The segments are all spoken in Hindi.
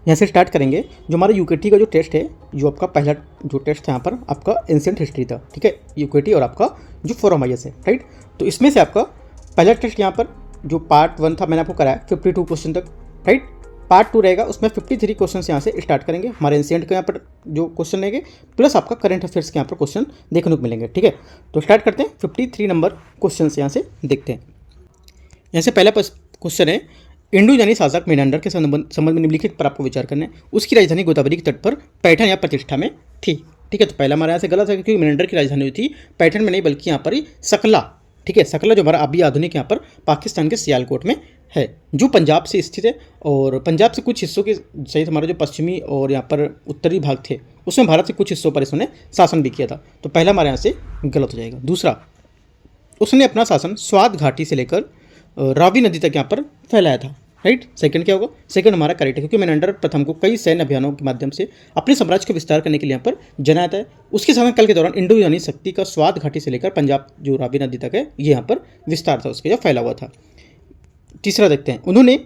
यहाँ से स्टार्ट करेंगे। जो हमारा यूकेटी का जो टेस्ट है, जो आपका पहला जो टेस्ट था यहाँ पर आपका एंशिएंट हिस्ट्री था, ठीक है, यूकेटी और आपका जो फोरम IAS है, राइट। तो इसमें से आपका पहला टेस्ट यहाँ पर जो पार्ट 1 था मैंने आपको कराया 52 क्वेश्चन तक, राइट। पार्ट 2 रहेगा, उसमें 53 क्वेश्चन यहाँ से स्टार्ट करेंगे। हमारे एंशिएंट के यहाँ पर जो क्वेश्चन रहेंगे प्लस आपका करंट अफेयर्स के यहाँ पर क्वेश्चन देखने को मिलेंगे, ठीक है। तो स्टार्ट करते हैं 53 नंबर क्वेश्चन यहाँ से देखते हैं। यहाँ से पहला क्वेश्चन है, इंडो यानी शासक मेनांडर के संबंध में निम्नलिखित पर आपको विचार करना है। उसकी राजधानी गोदावरी के तट पर पैठन या प्रतिष्ठा में थी, ठीक है। तो पहला हमारे यहाँ से गलत है, क्योंकि मेनांडर की राजधानी हुई थी पैठन में नहीं बल्कि यहाँ पर सकला, ठीक है। सकला जो हमारा अभी आधुनिक यहाँ पर पाकिस्तान के सियालकोट में है, जो पंजाब से स्थित है। और पंजाब से कुछ हिस्सों के सहित हमारे जो पश्चिमी और यहाँ पर उत्तरी भाग थे उसमें भारत से कुछ हिस्सों पर इसने शासन भी किया था। तो पहला हमारे यहाँ से गलत हो जाएगा। दूसरा, उसने अपना शासन स्वात घाटी से लेकर रावी नदी तक यहाँ पर फैलाया था, राइट। सेकंड क्या होगा? सेकंड हमारा करेक्ट है, क्योंकि मेनांडर प्रथम को कई सैन्य अभियानों के माध्यम से अपने साम्राज्य का विस्तार करने के लिए यहाँ पर जनाया था। उसके शासनकाल के दौरान इंडो यूनानी शक्ति का स्वात घाटी से लेकर पंजाब जो रावी नदी तक है ये यहाँ पर विस्तार था, उसके जो फैला हुआ था। तीसरा देखते हैं, उन्होंने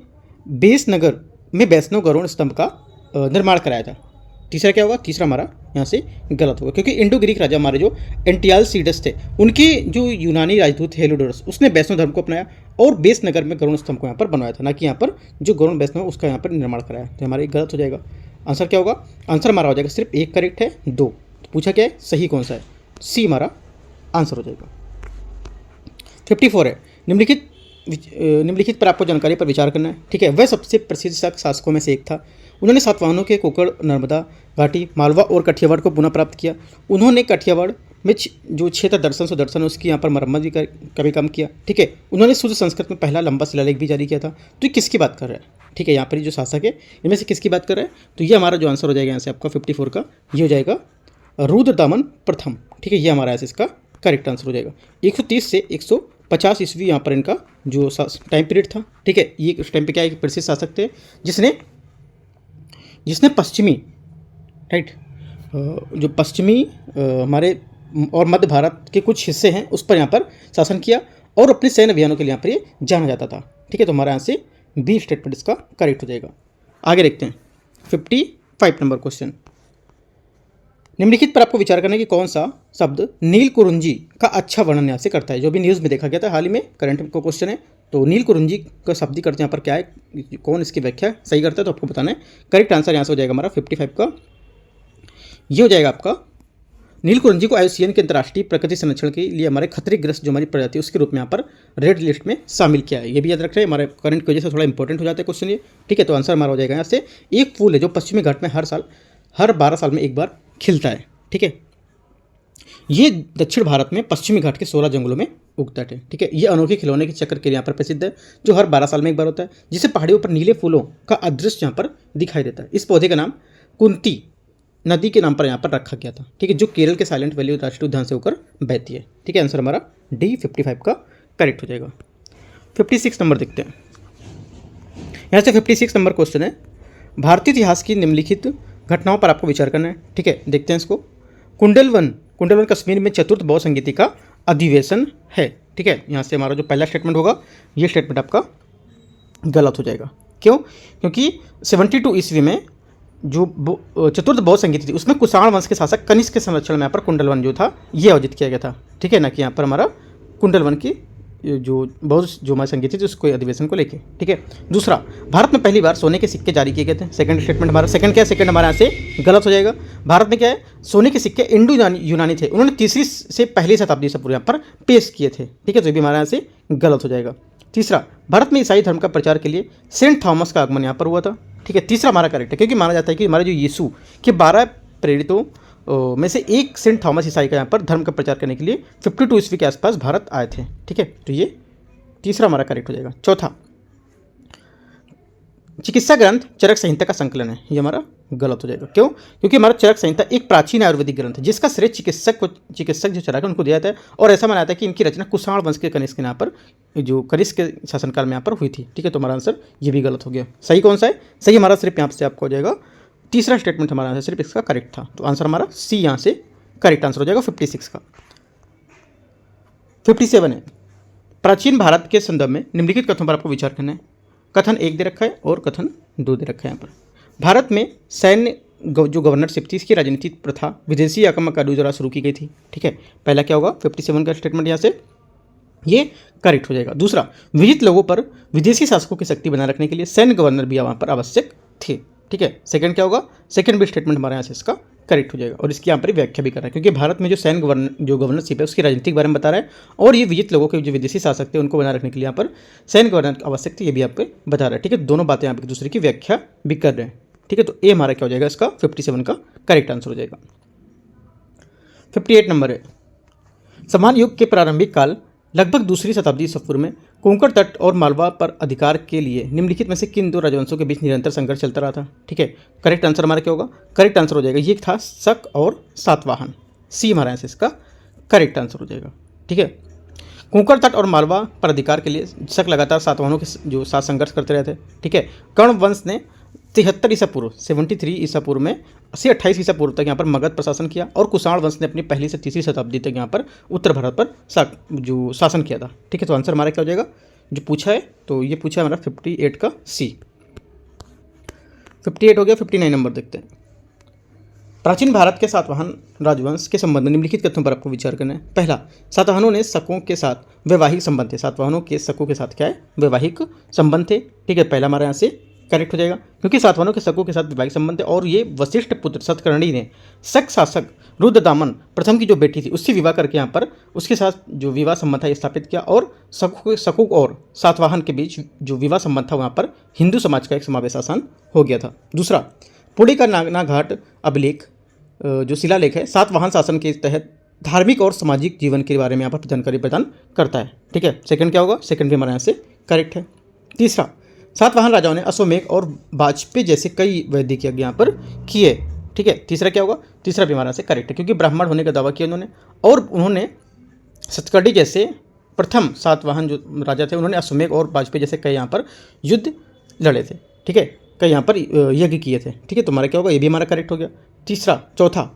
बेसनगर में वैष्णव गरुड़ स्तंभ का निर्माण कराया था। तीसरा क्या होगा? तीसरा हमारा यहाँ से गलत होगा, क्योंकि इंडो ग्रीक राजा हमारे जो एंटियालसीडस थे उनके जो यूनानी राजदूत हेलोडोरस उसने वैष्णव धर्म को अपनाया और बेसनगर में गरुड़ स्तंभ को यहाँ पर बनवाया था, ना कि यहाँ पर जो गरुड़ वैष्णव उसका यहाँ पर निर्माण कराया। तो हमारा एक गलत हो जाएगा। आंसर क्या होगा? आंसर हमारा हो जाएगा सिर्फ एक करेक्ट है, 2। तो पूछा क्या है, सही कौन सा है? सी हमारा आंसर हो जाएगा। 54 है, निम्नलिखित पर आपको जानकारी पर विचार करना है, ठीक है। वह सबसे प्रसिद्ध शासकों में से एक था। उन्होंने सातवाहनों के कोकड़, नर्मदा घाटी, मालवा और कठियावाड़ को पुनः प्राप्त किया। उन्होंने कठियावाड़ में जो क्षेत्र दर्शन सुदर्शन उसकी यहाँ पर मरम्मत भी कभी कम किया, ठीक है। उन्होंने शुद्ध संस्कृत में पहला लंबा शिलालेख भी जारी किया था। तो ये किसकी बात कर रहा है, ठीक है। यहाँ पर जो शासक है इनमें से किसकी बात कर रहा है? तो ये हमारा जो आंसर हो जाएगा यहाँ से आपका 54 का ये हो जाएगा रुद्रदामन प्रथम, ठीक है। ये हमारा ऐसे इसका करेक्ट आंसर हो जाएगा। 130 से 150 ईस्वी यहाँ पर इनका जो टाइम पीरियड था, ठीक है। ये उस टाइम पे क्या है, प्रसिद्ध शासक थे जिसने पश्चिमी, राइट, जो पश्चिमी हमारे और मध्य भारत के कुछ हिस्से हैं उस पर यहाँ पर शासन किया और अपने सैन्य अभियानों के लिए यहाँ पर ये जाना जाता था, ठीक है। तो हमारे यहाँ से बी स्टेटमेंट इसका करेक्ट हो जाएगा। आगे देखते हैं 55 नंबर क्वेश्चन। निम्नलिखित पर आपको विचार करना है कि कौन सा शब्द नील कुरुंजी का अच्छा वर्णन यहाँ से करता है। जो भी न्यूज़ में देखा गया था हाल ही में, करंट का क्वेश्चन है। तो नील कुरुंजी का शाब्दिक अर्थ यहाँ पर क्या है, कौन इसकी व्याख्या सही करता है, तो आपको बताना है। करेक्ट आंसर यहाँ से हो जाएगा हमारा 55 का ये हो जाएगा आपका। नील कुरुंजी को IUCN के अंतर्राष्ट्रीय प्रकृति संरक्षण के लिए हमारे खतरेग्रस्त जो हमारी प्रजाति है उसके रूप में यहाँ पर रेड लिस्ट में शामिल किया है। ये भी याद रख रहे हैं, हमारे करंट की वजह से थोड़ा इंपॉर्टेंट हो जाता है क्वेश्चन ये, ठीक है। तो आंसर हमारा हो जाएगा यहाँ से। एक फूल है जो पश्चिमी घाट में हर 12 साल में एक बार खिलता है, ठीक है। ये दक्षिण भारत में पश्चिमी घाट के 16 जंगलों में उगता है, ठीक है। ये अनोखे खिलौने के चक्कर के लिए यहाँ पर प्रसिद्ध है, जो हर 12 साल में एक बार होता है, जिसे पहाड़ियों पर नीले फूलों का अदृश्य यहाँ पर दिखाई देता है। इस पौधे का नाम कुंती नदी के नाम पर यहाँ पर रखा गया था, ठीक है, जो केरल के साइलेंट वैली राष्ट्रीय उद्यान से होकर बहती है, ठीक है। आंसर हमारा डी 55 का करेक्ट हो जाएगा। 56 नंबर देखते हैं। यहाँ से 56 नंबर क्वेश्चन है, भारतीय इतिहास की निम्नलिखित घटनाओं पर आपको विचार करना है, ठीक है। देखते हैं इसको। कुंडलवन कश्मीर में चतुर्थ बहुसंगीति का अधिवेशन है, ठीक है। यहाँ से हमारा जो पहला स्टेटमेंट होगा ये स्टेटमेंट आपका गलत हो जाएगा। क्यों? क्योंकि 72 ईस्वी में जो चतुर्थ बहुसंगीति थी उसमें कुषाण वंश के शासक कनिष्क के संरक्षण में यहाँ पर कुंडलवन जो था ये आयोजित किया गया था, ठीक है, ना कि यहाँ पर हमारा कुंडलवन की जो हमारी संगीत थी उसको अधिवेशन को लेके, ठीक है। दूसरा, भारत में पहली बार सोने के सिक्के जारी किए गए थे। सेकंड स्टेटमेंट हमारा सेकंड क्या है? सेकंड हमारे यहाँ से गलत हो जाएगा। भारत में क्या है, सोने के सिक्के इंडो यूनानी थे, उन्होंने तीसरी से पहली शताब्दी से पूरे यहाँ पर पेश किए थे, ठीक है। तो ये भी हमारे यहाँ से गलत हो जाएगा। तीसरा, भारत में ईसाई धर्म का प्रचार के लिए सेंट थॉमस का आगमन यहाँ पर हुआ था, ठीक है। तीसरा हमारा करेक्ट है, क्योंकि माना जाता है कि हमारे जो यीशु के 12 प्रेरितों में से एक सेंट थॉमस ईसाई का यहाँ पर धर्म का प्रचार करने के लिए 52 ईस्वी के आसपास भारत आए थे, ठीक है। तो ये तीसरा हमारा करेक्ट हो जाएगा। चौथा, चिकित्सा ग्रंथ चरक संहिता का संकलन है, ये हमारा गलत हो जाएगा। क्यों? क्योंकि हमारा चरक संहिता एक प्राचीन आयुर्वेदिक ग्रंथ है जिसका श्रेय चिकित्सक जो चरक है उनको दिया जाता है, और ऐसा माना जाता है कि इनकी रचना कुषाण वंश के कनिष्क के यहाँ पर जो कनिष्क के शासनकाल में यहाँ पर हुई थी, ठीक है। तो हमारा आंसर ये भी गलत हो गया। सही कौन सा है? सही हमारा सिर्फ यहाँ से आपको हो जाएगा तीसरा स्टेटमेंट हमारा आंसर सिर्फ इसका करेक्ट था। तो आंसर हमारा सी यहाँ से करेक्ट आंसर हो जाएगा 56 का। 57 है, प्राचीन भारत के संदर्भ में निम्नलिखित कथनों पर आपको विचार करना है। कथन 1 दे रखा है और कथन 2 दे रखा है। यहाँ पर भारत में सैन्य जो गवर्नरशिप थी इसकी राजनीतिक प्रथा विदेशी आक्रमणकारियों द्वारा शुरू की गई थी। ठीक है, पहला क्या होगा 57 का स्टेटमेंट यहाँ से ये करेक्ट हो जाएगा। दूसरा, विजित लोगों पर विदेशी शासकों की शक्ति बनाए रखने के लिए सैन्य गवर्नर भी वहाँ पर आवश्यक थे। ठीक है, सेकंड क्या होगा, सेकंड भी स्टेटमेंट हमारे यहाँ से इसका करेक्ट हो जाएगा और इसकी यहाँ पर व्याख्या भी कर रहा है क्योंकि भारत में जो सैन्य गवर्नरशिप है उसकी राजनीतिक बारे में बता रहा है और ये विजित लोगों के जो विदेशी शासक थे उनको बनाए रखने के लिए यहाँ पर सैन्य गवर्नर आवश्यक थे, ये भी आप पे बता रहा है। ठीक है, दोनों बातें यहाँ पर एक दूसरे की व्याख्या भी कर रहे हैं। ठीक है, तो ए हमारा क्या हो जाएगा, इसका 57 का करेक्ट आंसर हो जाएगा। 58 नंबर है, समान युग के प्रारंभिक काल लगभग दूसरी शताब्दी ईसा पूर्व में कोंकण तट और मालवा पर अधिकार के लिए निम्नलिखित में से किन दो राजवंशों के बीच निरंतर संघर्ष चलता रहा था। ठीक है, करेक्ट आंसर हमारा क्या होगा, करेक्ट आंसर हो जाएगा ये था शक और सातवाहन, सी हमारा यहाँ से इसका करेक्ट आंसर हो जाएगा। ठीक है, कोंकण तट और मालवा पर अधिकार के लिए शक लगातार सातवाहनों के जो साथ संघर्ष करते रहे थे। ठीक है, कर्ण वंश ने 73 ईसा पूर्व 73 ईसा पूर्व में से 28 ईसा पूर्व तक यहाँ पर मगध प्रशासन किया और कुषाण वंश ने अपनी पहली से तीसरी शताब्दी तक यहाँ पर उत्तर भारत पर जो शासन किया था। ठीक है, तो आंसर हमारा क्या हो जाएगा, जो पूछा है तो ये पूछा है हमारा 58 का सी। 58 हो गया। 59 नंबर देखते हैं, प्राचीन भारत के सातवाहन राजवंश के संबंध में निम्नलिखित तथ्यों पर आपको विचार करना है। पहला, सातवाहनों ने शकों के साथ वैवाहिक संबंध थे। सातवाहनों के शकों के साथ क्या है, वैवाहिक संबंध थे। ठीक है, पहला हमारे यहाँ से करेक्ट हो जाएगा क्योंकि सातवाहनों के शकों के साथ वैवाहिक संबंध थे और ये वशिष्ठ पुत्र सतकर्णी ने शक शासक रुद्रदामन प्रथम की जो बेटी थी उससे विवाह करके यहाँ पर उसके साथ जो विवाह संबंध था ये स्थापित किया और शकों और सातवाहन के बीच जो विवाह संबंध था वहाँ पर हिंदू समाज का एक समावेश आसान हो गया था। दूसरा, पुणे का नागना घाट अभिलेख जो शिलालेख है सातवाहन शासन के तहत धार्मिक और सामाजिक जीवन के बारे में यहाँ पर जानकारी प्रदान करता है। ठीक है, सेकंड क्या होगा, सेकंड भी हमारे यहाँ से करेक्ट है। तीसरा, सातवाहन राजाओं ने अश्वमेध और वाजपेयी जैसे कई वैदिक यज्ञ यहाँ पर किए। ठीक है, तीसरा क्या होगा, तीसरा भी हमारा से करेक्ट है क्योंकि ब्राह्मण होने का दावा किया उन्होंने और उन्होंने सतकर्णी जैसे प्रथम सातवाहन जो राजा थे उन्होंने अश्वमेध और वाजपेयी जैसे कई यहाँ पर युद्ध लड़े थे। ठीक है, कई यहाँ पर यज्ञ किए थे। ठीक है, तो हमारा क्या होगा, ये भी हमारा करेक्ट हो गया। तीसरा, चौथा,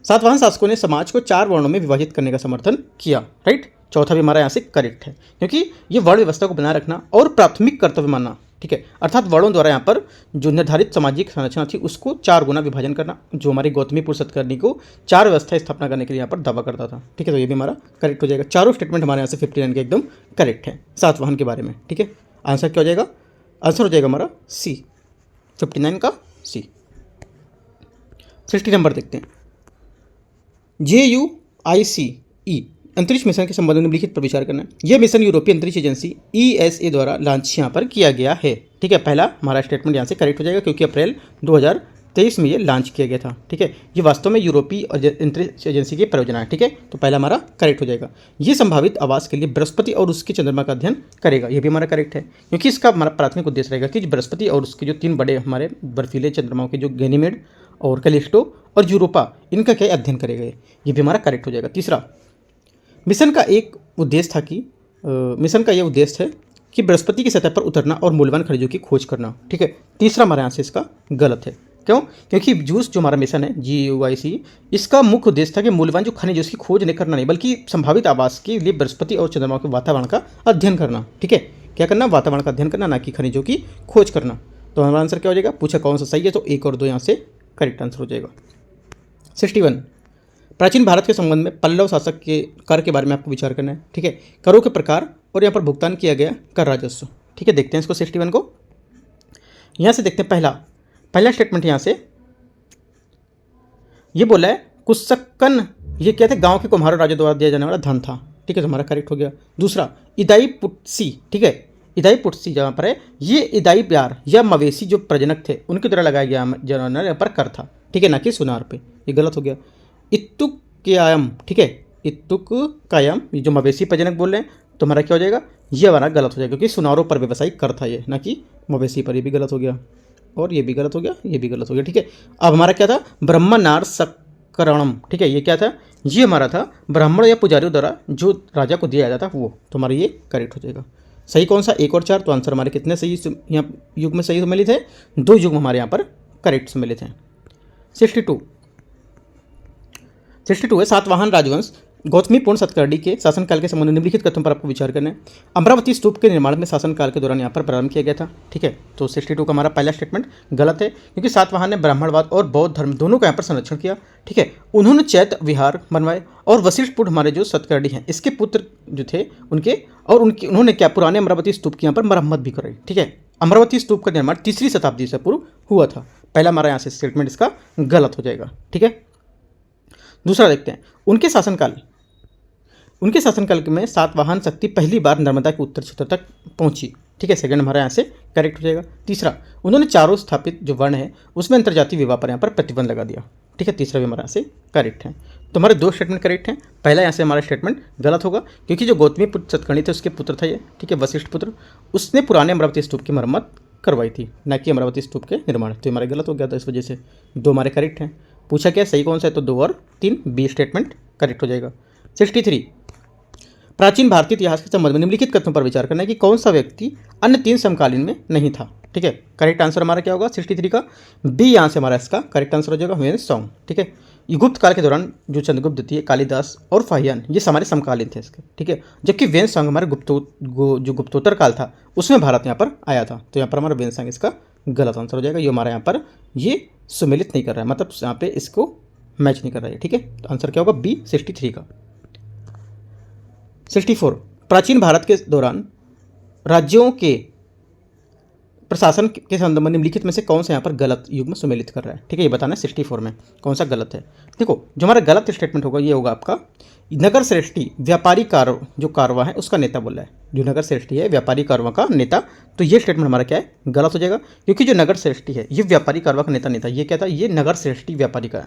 सातवाहन शासकों ने समाज को 4 वर्णों में विभाजित करने का समर्थन किया। राइट, चौथा भी हमारा यहाँ से करेक्ट है क्योंकि ये वर्ण व्यवस्था को बनाए रखना और प्राथमिक कर्तव्य मानना। ठीक है, अर्थात वर्णों द्वारा यहाँ पर जो निर्धारित सामाजिक संरचना थी उसको 4 गुना विभाजन करना, जो हमारे गौतमीपुत्र सतकर्णी को 4 व्यवस्था स्थापना करने के लिए यहाँ पर दावा करता था। ठीक है, तो ये भी हमारा करेक्ट हो जाएगा। चारों स्टेटमेंट हमारे यहाँ से 59 के एकदम करेक्ट है सातवाहन के बारे में। ठीक है, आंसर क्या हो जाएगा, आंसर हो जाएगा हमारा सी, 59 का सी। 60 नंबर देखते हैं, JUICE अंतरिक्ष मिशन के संबंध में निम्नलिखित पर विचार करना है। यह मिशन यूरोपीय अंतरिक्ष एजेंसी ESA द्वारा लॉन्च यहाँ पर किया गया है। ठीक है, पहला हमारा स्टेटमेंट यहाँ से करेक्ट हो जाएगा क्योंकि अप्रैल 2023 में ये लॉन्च किया गया था। ठीक है, ये वास्तव में यूरोपीय अंतरिक्ष एजेंसी की परियोजना है। ठीक है, तो पहला हमारा करेक्ट हो जाएगा। ये संभावित आवास के लिए बृहस्पति और उसके चंद्रमा का अध्ययन करेगा, ये भी हमारा करेक्ट है क्योंकि इसका हमारा प्राथमिक उद्देश्य रहेगा कि बृहस्पति और उसके जो 3 बड़े हमारे बर्फीले चंद्रमाओं के जो गैनीमेड और कैलिस्टो और यूरोपा इनका क्या अध्ययन करेगा, ये भी हमारा करेक्ट हो जाएगा। तीसरा, मिशन का एक उद्देश्य था कि मिशन का यह उद्देश्य है कि बृहस्पति की सतह पर उतरना और मूल्यवान खनिजों की खोज करना। ठीक है, तीसरा हमारे यहाँ से इसका गलत है। क्यों, क्योंकि जूस जो हमारा मिशन है JUICE इसका मुख्य उद्देश्य था कि मूल्यवान जो खनिज उसकी खोज नहीं करना नहीं बल्कि संभावित आवास के लिए बृहस्पति और चंद्रमा के वातावरण का अध्ययन करना। ठीक है, क्या करना, वातावरण का अध्ययन करना, ना कि खनिजों की खोज करना। तो हमारा आंसर क्या हो जाएगा, पूछा कौन सा सही है, तो 1 और 2 यहाँ से करेक्ट आंसर हो जाएगा। 61, प्राचीन भारत के संबंध में पल्लव शासक के कर के बारे में आपको विचार करना है। ठीक है, करों के प्रकार और यहाँ पर भुगतान किया गया कर राजस्व। ठीक है, देखते हैं इसको 61 को। यहाँ से देखते हैं पहला स्टेटमेंट यहाँ से ये बोला है कुशक्कन, ये क्या थे, गांव के कुम्हारों राजा द्वारा दिया जाने वाला धन था। ठीक है, तो हमारा करेक्ट हो गया। दूसरा, इदाई पुटसी। ठीक है, इदाई पुटसी जहाँ पर है ये इदाई प्यार या मवेशी जो प्रजनक थे उनके द्वारा लगाया गया यहाँ पर कर था। ठीक है, ना कि सुनार पे, ये गलत हो गया। इत्तुक कायम। ठीक है, इत्तुक कायम ये जो मवेशी प्रजनक बोल रहे हैं तो हमारा क्या हो जाएगा, ये हमारा गलत हो जाएगा क्योंकि सुनारों पर व्यवसायिक कर था ये, ना कि मवेशी पर। ये भी गलत हो गया और ये भी गलत हो गया, ये भी गलत हो गया। ठीक है, अब हमारा क्या था, ब्रह्मनार सकरणम। ठीक है, ये क्या था, ये हमारा था ब्राह्मण या पुजारियों द्वारा जो राजा को दिया जाता था वो, तो हमारा ये करेक्ट हो जाएगा। सही कौन सा, 1 और 4, तो आंसर हमारे कितने सही यहाँ युग में सही सम्मिलित है, 2 युग हमारे यहाँ पर करेक्ट सम्मिलित हैं। 62 है, सातवाहन राजवंश गौतमीपुत्र सतकर्णी के शासनकाल के संबंध में निम्नलिखित कथनों पर आपको विचार करना है। अमरावती स्तूप के निर्माण में शासनकाल के दौरान यहाँ पर प्रारंभ किया गया था। ठीक है, तो 62 का हमारा पहला स्टेटमेंट गलत है, क्योंकि सातवाहन ने ब्राह्मणवाद और बौद्ध धर्म दोनों का यहाँ पर संरक्षण किया। ठीक है, उन्होंने चैत्य विहार बनवाए और वशिष्ठपुर हमारे जो सतकर्णी हैं इसके पुत्र जो थे उन्होंने क्या पुराने अमरावती स्तूप की यहाँ पर मरम्मत भी कराई। ठीक है, अमरावती स्तूप का निर्माण 3री शताब्दी से पूर्व हुआ था। पहला हमारा यहाँ से स्टेटमेंट इसका गलत हो जाएगा। ठीक है, दूसरा देखते हैं। उनके शासनकाल में सातवाहन शक्ति पहली बार नर्मदा के उत्तर क्षेत्र तक पहुंची। ठीक है, सेकंड हमारा यहाँ से करेक्ट हो जाएगा। तीसरा, उन्होंने चारों स्थापित जो वर्ण है उसमें अंतर्जातीय विवाह पर यहाँ पर प्रतिबंध लगा दिया। ठीक है, तीसरा भी हमारा यहाँ से करेक्ट है। तो हमारे 2 स्टेटमेंट करेक्ट हैं। पहला यहाँ से हमारा स्टेटमेंट गलत होगा, क्योंकि जो गौतमीपुत्र सतकर्णी थे उसके पुत्र था ये। ठीक है, वशिष्ठ पुत्र, उसने पुराने अमरावती स्तूप की मरम्मत करवाई थी, न कि अमरावती स्तूप के निर्माण। तो हमारा गलत हो गया था, इस वजह से 2 हमारे करेक्ट हैं। पूछा क्या सही कौन सा है, तो 2 और 3 बी स्टेटमेंट करेक्ट हो जाएगा। 63, प्राचीन भारतीय इतिहास के संबंध में निम्नलिखित कथनों पर विचार करना है कि कौन सा व्यक्ति अन्य 3 समकालीन में नहीं था। ठीक है, करेक्ट आंसर हमारा क्या होगा 63 का बी यहाँ से हमारा इसका करेक्ट आंसर हो जाएगा वेन्सोंग। ठीक है, ये गुप्त काल के दौरान जो चंद्रगुप्त द्वितीय, कालिदास और फाहियान ये हमारे समकालीन थे इसके। ठीक है, जबकि वेन्सोंग हमारे जो गुप्तोत्तर काल था उसमें भारत यहाँ पर आया था। तो यहाँ पर हमारा वेन्सोंग इसका गलत आंसर हो जाएगा। ये हमारा यहाँ पर ये सुमेलित नहीं कर रहा है, मतलब यहाँ पे इसको मैच नहीं कर रहा है। ठीक है, तो आंसर क्या होगा बी 63 का। 64, प्राचीन भारत के दौरान राज्यों के प्रशासन के संबंध में निम्नलिखित में से कौन सा यहाँ पर गलत युग्म सुमेलित कर रहा है। ठीक है, ये बताना है 64 में कौन सा गलत है। देखो, जो हमारा गलत स्टेटमेंट होगा ये होगा आपका नगर श्रेष्ठी व्यापारी जो कारवा है उसका नेता बोल रहा है। जो नगर श्रेष्ठी है व्यापारी कारवा का नेता, तो ये स्टेटमेंट हमारा क्या है गलत हो जाएगा, क्योंकि जो नगर श्रेष्ठी है ये व्यापारी कारवा का नेता नहीं था। ये क्या था, ये नगर श्रेष्ठी व्यापारी का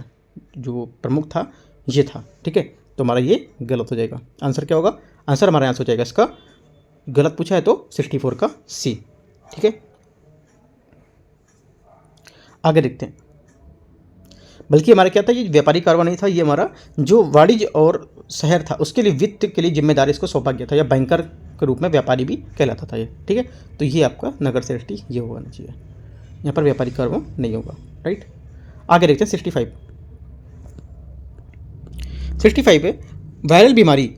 जो प्रमुख था ये था। ठीक है, तो हमारा ये गलत हो जाएगा। आंसर क्या होगा, आंसर हमारा आंसर हो जाएगा इसका गलत पूछा है तो 64 का सी। ठीक है, आगे देखते हैं। बल्कि हमारा क्या था, ये व्यापारी कारवा नहीं था, ये हमारा जो वाणिज्य और शहर था उसके लिए वित्त के लिए जिम्मेदारी इसको सौंपा गया था, या बैंकर के रूप में व्यापारी भी कहलाता था ये। ठीक है, तो ये आपका नगर श्रेष्ठी ये होना चाहिए, यहाँ पर व्यापारी कारवा नहीं होगा। राइट, आगे देखते हैं 65 है वायरल बीमारी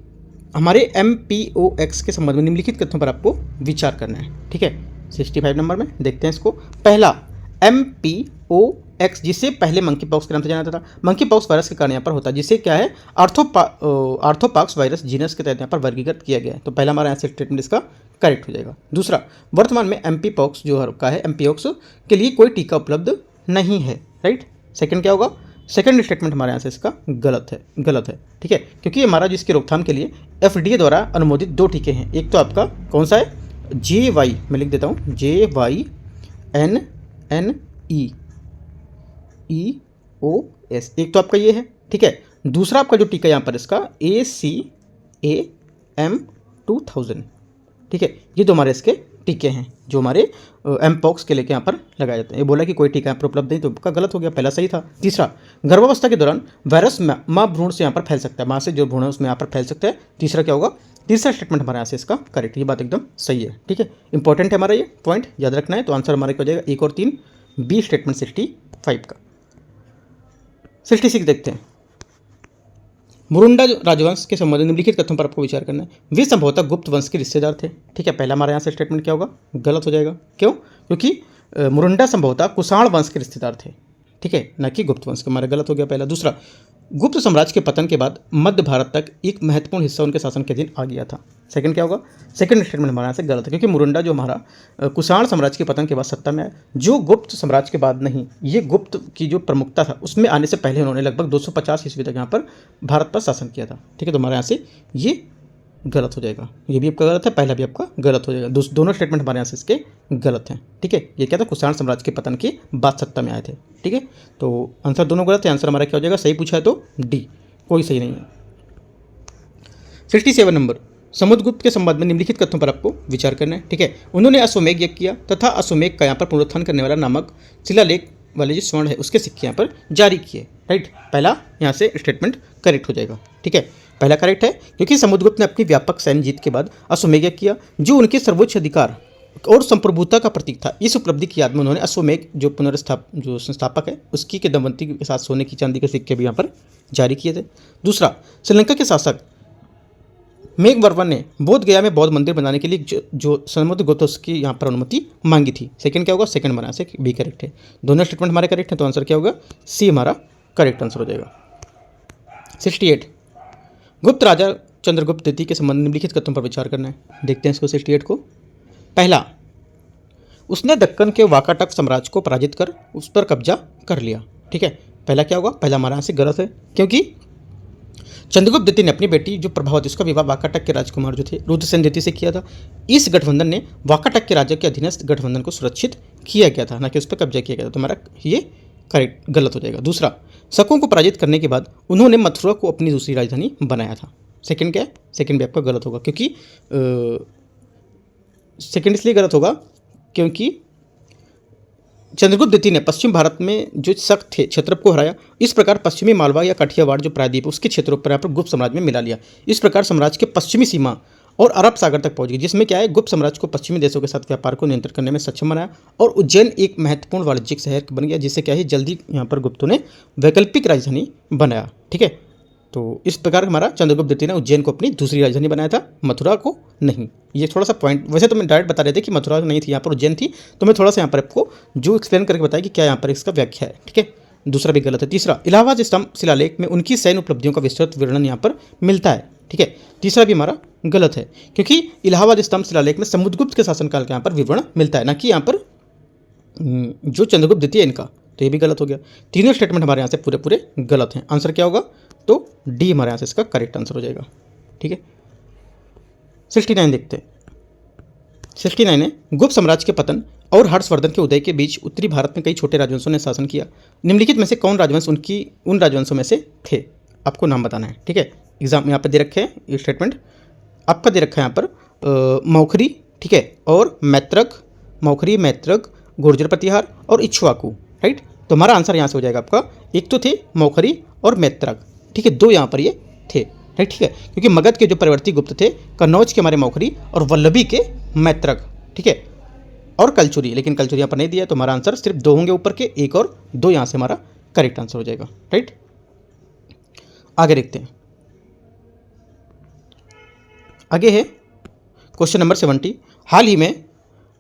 हमारे MPOX के संबंध में निम्नलिखित कथनों पर आपको विचार करना है। ठीक है, 65 नंबर में देखते हैं इसको। पहला, MPOX जिसे पहले मंकी पॉक्स के नाम से जाना जाता था, मंकी पॉक्स वायरस के कारण यहाँ पर होता है, जिसे क्या है आर्थोपॉक्स वायरस जीनस के तहत यहाँ पर वर्गीकृत किया गया है। तो पहला हमारा यहाँ से स्टेटमेंट इसका करेक्ट हो जाएगा। दूसरा, वर्तमान में MPOX जो का है MPOX के लिए कोई टीका उपलब्ध नहीं है। राइट, सेकंड क्या होगा, सेकंड स्टेटमेंट हमारे यहाँ से इसका गलत है। ठीक है, क्योंकि हमारा जिसकी रोकथाम के लिए FDA द्वारा अनुमोदित 2 टीके हैं। एक तो आपका कौन सा है JY, मैं लिख देता हूँ JYNNEEOS, एक तो आपका ये है। ठीक है, दूसरा आपका जो टीका यहाँ पर इसका ACAM2000। ठीक है, ये 2 हमारे इसके टीके हैं जो हमारे एमपॉक्स के लेके यहाँ पर लगाए जाते हैं। ये बोला कि कोई टीका यहाँ पर उपलब्ध नहीं, तो आपका गलत हो गया, पहला सही था। तीसरा, गर्भावस्था के दौरान वायरस माँ भ्रूण से यहाँ पर फैल सकता है, माँ से जो भ्रूण है उसमें यहाँ पर फैल सकता है। तीसरा क्या होगा, तीसरा स्टेटमेंट हमारे यहाँ से इसका करेक्ट, ये बात एकदम सही है। ठीक है, इंपॉर्टेंट है हमारा ये पॉइंट याद रखना है। तो आंसर हमारा क्या हो जाएगा 1 और 3 बी स्टेटमेंट 65 का। 66 देखते हैं। मुरुंडा राजवंश के संबंध में निम्नलिखित कथनों पर आपको विचार करना है। वे संभवतः गुप्त वंश के रिश्तेदार थे। ठीक है, पहला हमारे यहाँ से स्टेटमेंट क्या होगा, गलत हो जाएगा। क्यों, क्योंकि मुरुंडा संभवतः कुषाण वंश के रिश्तेदार थे। ठीक है, न कि गुप्त वंश के, हमारा गलत हो गया पहला। दूसरा, गुप्त साम्राज्य के पतन के बाद मध्य भारत तक एक महत्वपूर्ण हिस्सा उनके शासन के अधीन आ गया था। सेकंड क्या होगा, सेकंड स्टेटमेंट हमारे यहाँ से गलत है, क्योंकि मुरुंडा जो हमारा कुषाण साम्राज्य के पतन के बाद सत्ता में आया, जो गुप्त साम्राज्य के बाद नहीं, ये गुप्त की जो प्रमुखता था उसमें आने से पहले उन्होंने लगभग 250 ईस्वी तक यहाँ पर भारत पर शासन किया था। ठीक है, तो हमारे यहाँ से ये गलत हो जाएगा, ये भी आपका गलत है, पहला भी आपका गलत हो जाएगा। दोनों स्टेटमेंट हमारे यहाँ से इसके गलत हैं। ठीक है, ये क्या था, कुषाण साम्राज्य के पतन के बाद सत्ता में आए थे। ठीक है, तो आंसर दोनों गलत है। आंसर हमारा क्या हो जाएगा, सही पूछा है तो डी, कोई सही नहीं है। 67 नंबर, समुद्रगुप्त के संबंध में निम्नलिखित कथनों पर आपको विचार करना है। ठीक है, उन्होंने अश्वमेध यज्ञ किया तथा अश्वमेध का यहाँ पर पुनरुत्थान करने वाला नामक शिलालेख वाले जो स्वर्ण है उसके सिक्के यहाँ पर जारी किए। राइट, पहला यहाँ से स्टेटमेंट करेक्ट हो जाएगा। ठीक है, पहला करेक्ट है, क्योंकि समुद्रगुप्त ने अपनी व्यापक सैन्य जीत के बाद अश्वमेध यज्ञ किया, जो उनके सर्वोच्च अधिकार और संप्रभुता का प्रतीक था। इस उपलब्धि की याद में उन्होंने अश्वमेघ जो जो संस्थापक है उसकी किंवदंती के साथ सोने की चांदी के सिक्के भी यहाँ पर जारी किए थे। दूसरा, श्रीलंका के शासक मेघवर्मन ने बोध गया में बौद्ध मंदिर बनाने के लिए जो समुद्रगुप्त उसकी यहाँ पर अनुमति मांगी थी। सेकंड क्या होगा, सेकंड बना से बी करेक्ट है। दोनों स्टेटमेंट हमारे करेक्ट हैं, तो आंसर क्या होगा, सी हमारा करेक्ट आंसर हो जाएगा। 68, गुप्त राजा चंद्रगुप्त द्वितीय के संबंध में निम्नलिखित कथनों पर विचार करना है। देखते हैं इसको 68 को। पहला, उसने दक्कन के वाकाटक साम्राज्य को पराजित कर उस पर कब्जा कर लिया। ठीक है, पहला क्या होगा, पहला हमारा यहाँ से गलत है, क्योंकि चंद्रगुप्त द्वितीय ने अपनी बेटी जो प्रभावती उसका विवाह वाकाटक के राजकुमार जो थे रुद्रसेन द्वितीय से किया था। इस गठबंधन ने वाकाटक के राज्य के अधीनस्थ गठबंधन को सुरक्षित किया गया था, न कि उस पर कब्जा किया गया था। तो हमारा ये करेक्ट गलत हो जाएगा। दूसरा, शकों को पराजित करने के बाद उन्होंने मथुरा को अपनी दूसरी राजधानी बनाया था। सेकंड क्या है, सेकंड भी आपका गलत होगा, क्योंकि सेकंड इसलिए गलत होगा क्योंकि चंद्रगुप्त द्वितीय ने पश्चिम भारत में जो शक थे क्षत्रप को हराया। इस प्रकार पश्चिमी मालवा या काठियावाड़ जो प्रायद्वीप उसके क्षेत्रों पर यहाँ पर गुप्त साम्राज्य में मिला लिया। इस प्रकार साम्राज्य के पश्चिमी सीमा और अरब सागर तक पहुंच गई, जिसमें क्या है, गुप्त साम्राज्य को पश्चिमी देशों के साथ व्यापार को नियंत्रित करने में सक्षम बनाया और उज्जैन एक महत्वपूर्ण वाणिज्यिक शहर बन गया, जिससे क्या है जल्दी यहाँ पर गुप्तों ने वैकल्पिक राजधानी बनाया। ठीक है, तो इस प्रकार हमारा चंद्रगुप्त द्वितीय ने उज्जैन को अपनी दूसरी राजधानी बनाया था, मथुरा को नहीं। ये थोड़ा सा पॉइंट, वैसे तो मैं डायरेक्ट बता रहे थे कि मथुरा नहीं थी, यहाँ पर उज्जैन थी, तो मैं थोड़ा सा यहाँ पर आपको जो एक्सप्लेन करके बताया कि क्या यहाँ पर इसका व्याख्या है। ठीक है, दूसरा भी गलत है। तीसरा, इलाहाबाद स्तंभ शिलालेख में उनकी सैन्य उपलब्धियों का विस्तृत वर्णन यहाँ पर मिलता है। ठीक है, तीसरा भी हमारा गलत है, क्योंकि इलाहाबाद स्तंभ शिलालेख में समुद्रगुप्त के शासनकाल का यहाँ पर विवरण मिलता है, ना कि यहाँ पर जो चंद्रगुप्त द्वितीय इनका, तो ये भी गलत हो गया। तीनों स्टेटमेंट हमारे यहाँ से पूरे पूरे गलत हैं। आंसर क्या होगा, तो डी हमारे यहाँ से इसका करेक्ट आंसर हो जाएगा। ठीक है, 69 देखते हैं। 69 है, गुप्त साम्राज्य के पतन और हर्षवर्धन के उदय के बीच उत्तरी भारत में कई छोटे राजवंशों ने शासन किया। निम्नलिखित में से कौन राजवंश उन राजवंशों में से थे, आपको नाम बताना है। ठीक है, एग्जाम यहाँ पर दे रखे हैं, ये स्टेटमेंट आपका दे रखा है यहाँ पर मौखरी, ठीक है, और मैत्रक, मौखरी, मैत्रक, गुर्जर प्रतिहार और इक्ष्वाकु। राइट, तो हमारा आंसर यहाँ से हो जाएगा आपका, एक तो थे मौखरी और मैत्रक। ठीक है, दो यहाँ पर ये थे। राइट, ठीक है, क्योंकि मगध के जो परवर्ती गुप्त थे, कन्नौज के हमारे मौखरी और वल्लभी के मैत्रक। ठीक है, और कलचुरी, लेकिन कलचुरी यहाँ पर नहीं दिया, तो हमारा आंसर सिर्फ दो होंगे ऊपर के, एक और दो यहाँ से हमारा करेक्ट आंसर हो जाएगा। राइट, आगे देखते हैं। आगे है क्वेश्चन नंबर 70। हाल ही में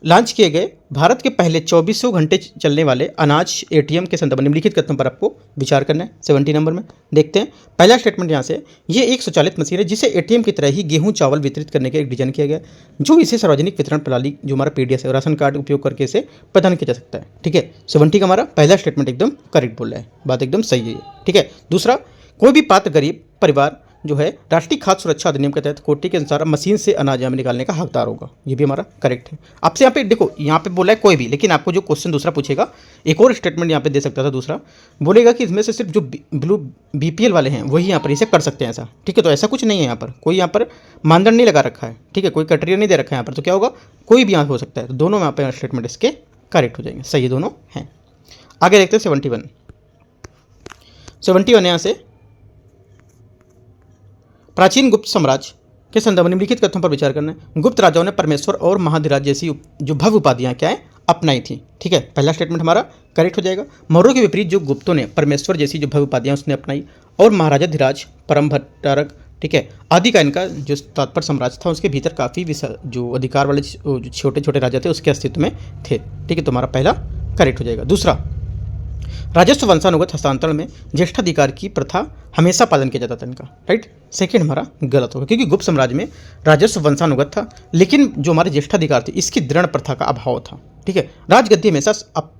लॉन्च किए गए भारत के पहले 2400 घंटे चलने वाले अनाज एटीएम के संदर्भ में निम्नलिखित कथनों पर आपको विचार करना है। 70 नंबर में देखते हैं। पहला स्टेटमेंट यहाँ से, ये एक स्वचालित मशीन है जिसे एटीएम की तरह ही गेहूं चावल वितरित करने के एक डिजाइन किया गया, जो इसे सार्वजनिक वितरण प्रणाली जो हमारा पीडीएस है, राशन कार्ड उपयोग करके इसे प्रदान किया जा सकता है। ठीक है, 70 का हमारा पहला स्टेटमेंट एकदम करेक्ट बोल रहा है, बात एकदम सही है। ठीक है, दूसरा, कोई भी पात्र गरीब परिवार जो है राष्ट्रीय खाद्य सुरक्षा अधिनियम के तहत कोटे के अनुसार मशीन से अनाज में निकालने का हकदार होगा। ये भी हमारा करेक्ट है। आपसे यहाँ पे देखो, यहाँ पे बोला है कोई भी, लेकिन आपको जो क्वेश्चन दूसरा पूछेगा, एक और स्टेटमेंट यहाँ पे दे सकता था दूसरा, बोलेगा कि इसमें से सिर्फ जो बीपीएल वाले हैं वही यहाँ पर इसे कर सकते हैं ऐसा। ठीक है, तो ऐसा कुछ नहीं है, यहाँ पर कोई यहाँ पर मानदंड नहीं लगा रखा है। ठीक है, कोई क्राइटेरिया नहीं दे रखा है यहाँ पर, तो क्या होगा, कोई भी यहाँ हो सकता है। तो दोनों यहाँ पर स्टेटमेंट इसके करेक्ट हो जाएंगे, सही दोनों हैं। आगे देखते हैं 71 यहाँ से, प्राचीन गुप्त साम्राज्य के संदर्भ में निम्नलिखित कथनों पर विचार करना है। गुप्त राजाओं ने परमेश्वर और महाधिराज जैसी जो भव्य उपाधियां क्या है अपनाई थी। ठीक है, पहला स्टेटमेंट हमारा करेक्ट हो जाएगा। मौर्यों के विपरीत जो गुप्तों ने परमेश्वर जैसी जो भव्य उपाधियां उसने अपनाई और महाराजा धीराज, परम भट्टारक, ठीक है, आदि का इनका जो तात्पर्य साम्राज्य था उसके भीतर काफ़ी जो अधिकार वाले जो छोटे छोटे राजा थे उसके अस्तित्व में थे। ठीक है, तो हमारा पहला करेक्ट हो जाएगा। दूसरा, राजस्व वंशानुगत हस्तांतरण में ज्येष्ठाधिकार की प्रथा हमेशा पालन किया जाता था इनका। राइट, सेकंड हमारा गलत होगा, क्योंकि गुप्त साम्राज्य में राजस्व वंशानुगत था, लेकिन जो हमारे ज्येष्ठाधिकार थे इसकी दृढ़ प्रथा का अभाव था। ठीक है, राजगद्दी हमेशा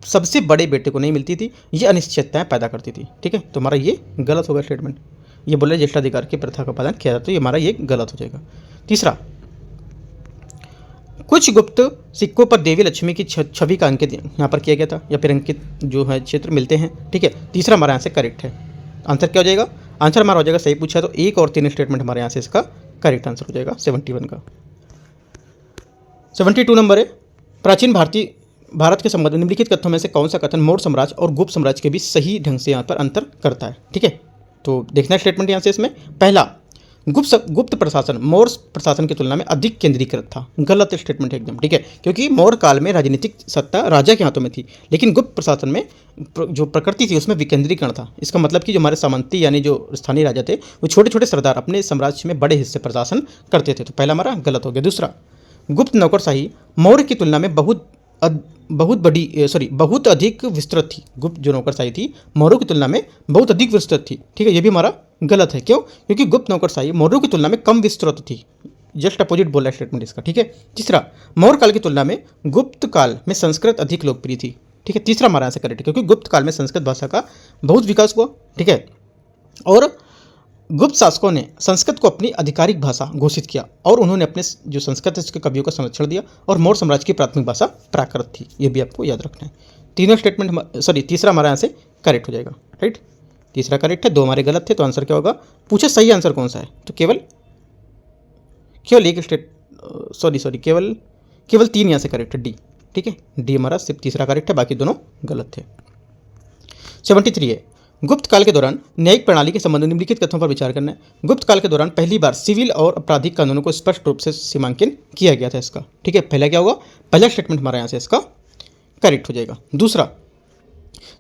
सबसे बड़े बेटे को नहीं मिलती थी, ये अनिश्चितताएं पैदा करती थी। ठीक है, तो हमारा ये गलत होगा स्टेटमेंट। ये बोले ज्येष्ठाधिकार की प्रथा का पालन किया जाता, तो ये हमारा ये गलत हो जाएगा। तीसरा, कुछ गुप्त सिक्कों पर देवी लक्ष्मी की छवि का अंकित यहाँ पर किया गया था, या फिर अंकित जो है चित्र मिलते हैं। ठीक है, तीसरा हमारे यहाँ से करेक्ट है। आंसर क्या हो जाएगा, आंसर हमारा हो जाएगा, सही पूछा तो एक और तीन स्टेटमेंट हमारे यहाँ से इसका करेक्ट आंसर हो जाएगा 71 का। 72 नंबर है, प्राचीन भारत के संबंध में निम्नलिखित कथनों में से कौन सा कथन मौर्य साम्राज्य और गुप्त साम्राज्य के बीच सही ढंग से यहाँ पर अंतर करता है। ठीक है, तो देखना स्टेटमेंट यहाँ से इसमें, पहला, गुप्त प्रशासन मौर्य प्रशासन की तुलना में अधिक केंद्रीकृत था। गलत स्टेटमेंट है एकदम, ठीक है, क्योंकि मौर्य काल में राजनीतिक सत्ता राजा के हाथों में थी, लेकिन गुप्त प्रशासन में जो प्रकृति थी उसमें विकेंद्रीकरण था। इसका मतलब कि जो हमारे सामंती यानी जो स्थानीय राजा थे वो छोटे छोटे सरदार अपने साम्राज्य में बड़े हिस्से पर शासन करते थे। तो पहला हमारा गलत हो गया। दूसरा, गुप्त नौकरशाही मौर्य की तुलना में बहुत अधिक विस्तृत थी। गुप्त जो नौकरशाही थी मौर्यों की तुलना में बहुत अधिक विस्तृत थी, ठीक है, ये भी हमारा गलत है। क्यों? क्योंकि गुप्त नौकरशाही मौर्यों की तुलना में कम विस्तृत थी। जस्ट अपोजिट बोला स्टेटमेंट इसका, ठीक है। तीसरा, मौर्य काल की तुलना में गुप्त काल में संस्कृत अधिक लोकप्रिय थी, ठीक है। तीसरा हमारा आंसर करेक्ट है, क्योंकि गुप्त काल में संस्कृत भाषा का बहुत विकास हुआ, ठीक है, और गुप्त शासकों ने संस्कृत को अपनी आधिकारिक भाषा घोषित किया और उन्होंने अपने जो संस्कृत है उसके कवियों का संरक्षण दिया, और मौर्य साम्राज्य की प्राथमिक भाषा प्राकृत थी। ये भी आपको याद रखना है। तीनों स्टेटमेंट तीसरा हमारा यहाँ से करेक्ट हो जाएगा, राइट। तीसरा करेक्ट है, दो हमारे गलत थे, तो आंसर क्या होगा? पूछे सही आंसर कौन सा है, तो केवल एक केवल तीन यहाँ से करेक्ट है, डी, ठीक है। डी हमारा सिर्फ तीसरा करेक्ट है, बाकी दोनों गलत थे। 73 है, गुप्त काल के दौरान न्यायिक प्रणाली के संबंध में निम्नलिखित कथनों पर विचार करना है। गुप्त काल के दौरान पहली बार सिविल और आपराधिक कानूनों को स्पष्ट रूप से सीमांकन किया गया था इसका, ठीक है। पहला क्या होगा? पहला स्टेटमेंट हमारा यहाँ से इसका करेक्ट हो जाएगा। दूसरा,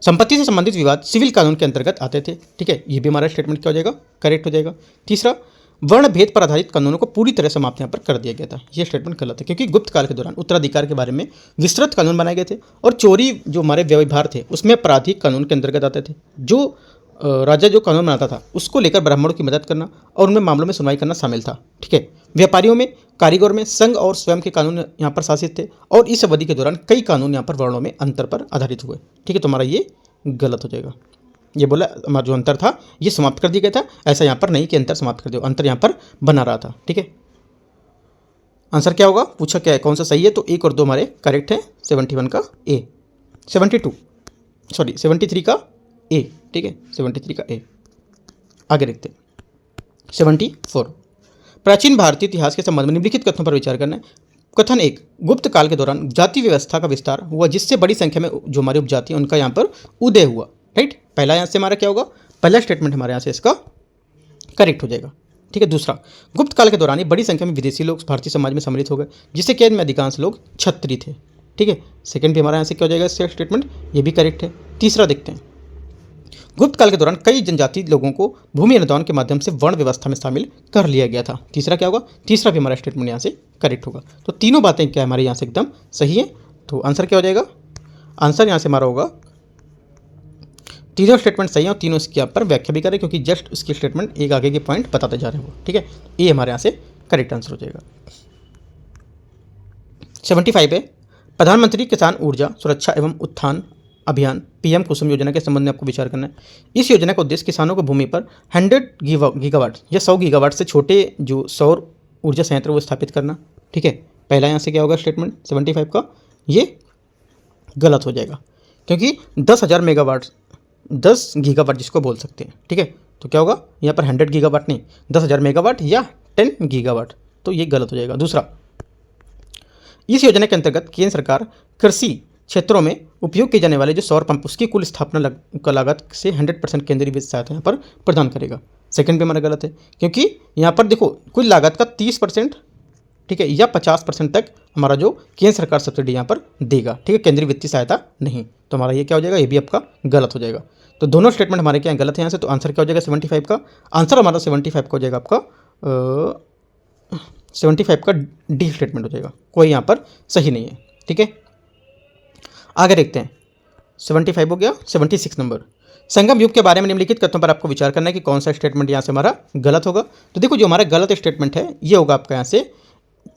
संपत्ति से संबंधित विवाद सिविल कानून के अंतर्गत आते थे, ठीक है, ये भी हमारा स्टेटमेंट क्या हो जाएगा? करेक्ट हो जाएगा। तीसरा, वर्ण भेद पर आधारित कानूनों को पूरी तरह समाप्त यहाँ पर कर दिया गया था, ये स्टेटमेंट गलत है, क्योंकि गुप्त काल के दौरान उत्तराधिकार के बारे में विस्तृत कानून बनाए गए थे, और चोरी जो हमारे व्यवहार थे उसमें आपराधिक कानून के अंतर्गत आते थे। जो राजा जो कानून बनाता था उसको लेकर ब्राह्मणों की मदद करना और उनमें मामलों में सुनवाई करना शामिल था, ठीक है। व्यापारियों में, कारीगर में संघ और स्वयं के कानून यहाँ पर शासित थे, और इस अवधि के दौरान कई कानून यहाँ पर वर्णों में अंतर पर आधारित हुए, ठीक है। तो हमारा ये गलत हो जाएगा। ये बोला हमारा जो अंतर था ये समाप्त कर दिया गया था, ऐसा यहाँ पर नहीं कि अंतर समाप्त कर दिया, अंतर यहाँ पर बना रहा था, ठीक है। आंसर क्या होगा? पूछा क्या है, कौन सा सही है? तो 1 और 2 हमारे करेक्ट है। 71 का ए, 73 का ए, ठीक है, 73 का ए। आगे देखते हैं 74, प्राचीन भारतीय इतिहास के संबंध में निम्नलिखित कथनों पर विचार करना है। कथन 1, गुप्त काल के दौरान जाति व्यवस्था का विस्तार हुआ, जिससे बड़ी संख्या में जो हमारे उपजाति उनका यहाँ पर उदय हुआ, राइट। पहला यहाँ से हमारा क्या होगा? पहला स्टेटमेंट हमारे यहाँ से इसका करेक्ट हो जाएगा, ठीक है। दूसरा, गुप्त काल के दौरान बड़ी संख्या में विदेशी लोग भारतीय समाज में सम्मिलित हो गए, जिससे कि इनमें अधिकांश लोग क्षत्रिय थे, ठीक है। सेकंड भी हमारा यहाँ से क्या हो जाएगा इसका स्टेटमेंट? ये भी करेक्ट है। तीसरा देखते हैं, गुप्त काल के दौरान कई जनजाति लोगों को भूमि अनुदान के माध्यम से वर्ण व्यवस्था में शामिल कर लिया गया था। तीसरा क्या होगा? तीसरा भी हमारा स्टेटमेंट यहाँ से करेक्ट होगा। तो तीनों बातें क्या हमारे यहाँ से एकदम सही है। तो आंसर क्या हो जाएगा? आंसर यहाँ से हमारा होगा, तीनों स्टेटमेंट सही है और तीनों इसके यहाँ पर व्याख्या भी करें, क्योंकि जस्ट इसकी स्टेटमेंट एक आगे के पॉइंट बताते जा रहे हैं वो, ठीक है। ये हमारे यहाँ से करेक्ट आंसर हो जाएगा। 75 है, प्रधानमंत्री किसान ऊर्जा सुरक्षा एवं उत्थान अभियान पीएम कुसुम योजना के संबंध में आपको विचार करना है। इस योजना का उद्देश्य किसानों को भूमि पर 100 गीगावाट या 100 गीगावाट से छोटे जो सौर ऊर्जा संयंत्र वो स्थापित करना, ठीक है। पहला यहाँ से क्या होगा स्टेटमेंट 75 का? ये गलत हो जाएगा, क्योंकि 10 गीगावाट जिसको बोल सकते हैं, ठीक है। तो क्या होगा यहाँ पर? 100 गीगावाट नहीं, 10,000 मेगावाट या 10 गीगावाट, तो ये गलत हो जाएगा। दूसरा, इस योजना के अंतर्गत केंद्र सरकार कृषि क्षेत्रों में उपयोग किए जाने वाले जो सौर पंप उसकी कुल स्थापना का लागत से 100% केंद्रीय वित्त सहायता यहाँ पर प्रदान करेगा। सेकंड भी हमारा गलत है, क्योंकि यहाँ पर देखो कुल लागत का 30%, ठीक है, या 50% तक हमारा जो केंद्र सरकार सब्सिडी यहाँ पर देगा, ठीक है, केंद्रीय वित्तीय सहायता नहीं। तो हमारा ये क्या हो जाएगा? ये भी आपका गलत हो जाएगा। तो दोनों स्टेटमेंट हमारे क्या गलत है यहाँ से। तो आंसर क्या हो जाएगा 75 का? आंसर हमारा 75 का हो जाएगा आपका 75 का डी स्टेटमेंट हो जाएगा, कोई यहाँ पर सही नहीं है, ठीक है। आगे देखते हैं 75 हो गया। 76 नंबर, संगम युग के बारे में निम्नलिखित कथनों पर आपको विचार करना है कि कौन सा स्टेटमेंट यहाँ से हमारा गलत होगा। तो देखो जो हमारा गलत स्टेटमेंट है ये होगा आपका यहाँ से,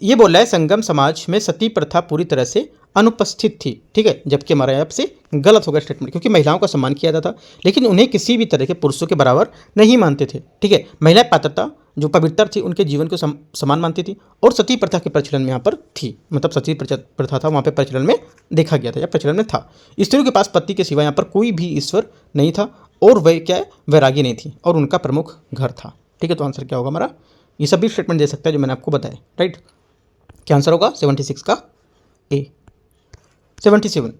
ये बोल रहा है संगम समाज में सती प्रथा पूरी तरह से अनुपस्थित थी, ठीक है, जबकि हमारा यहाँ से गलत होगा स्टेटमेंट, क्योंकि महिलाओं का सम्मान किया जाता था लेकिन उन्हें किसी भी तरह के पुरुषों के बराबर नहीं मानते थे, ठीक है। महिला पात्रता जो पवित्र थी उनके जीवन को समान मानती थी, और सती प्रथा के प्रचलन में यहाँ पर थी, मतलब सती प्रथा था वहाँ पर प्रचलन में देखा गया था या प्रचलन में था। स्त्रियों के पास पति के सिवा यहाँ पर कोई भी ईश्वर नहीं था, और वह क्या है? वैरागी नहीं थी, और उनका प्रमुख घर था, ठीक है। तो आंसर क्या होगा हमारा? ये सभी स्टेटमेंट दे सकता है जो मैंने आपको बताया, राइट। क्या आंसर होगा? 76 का ए। 77,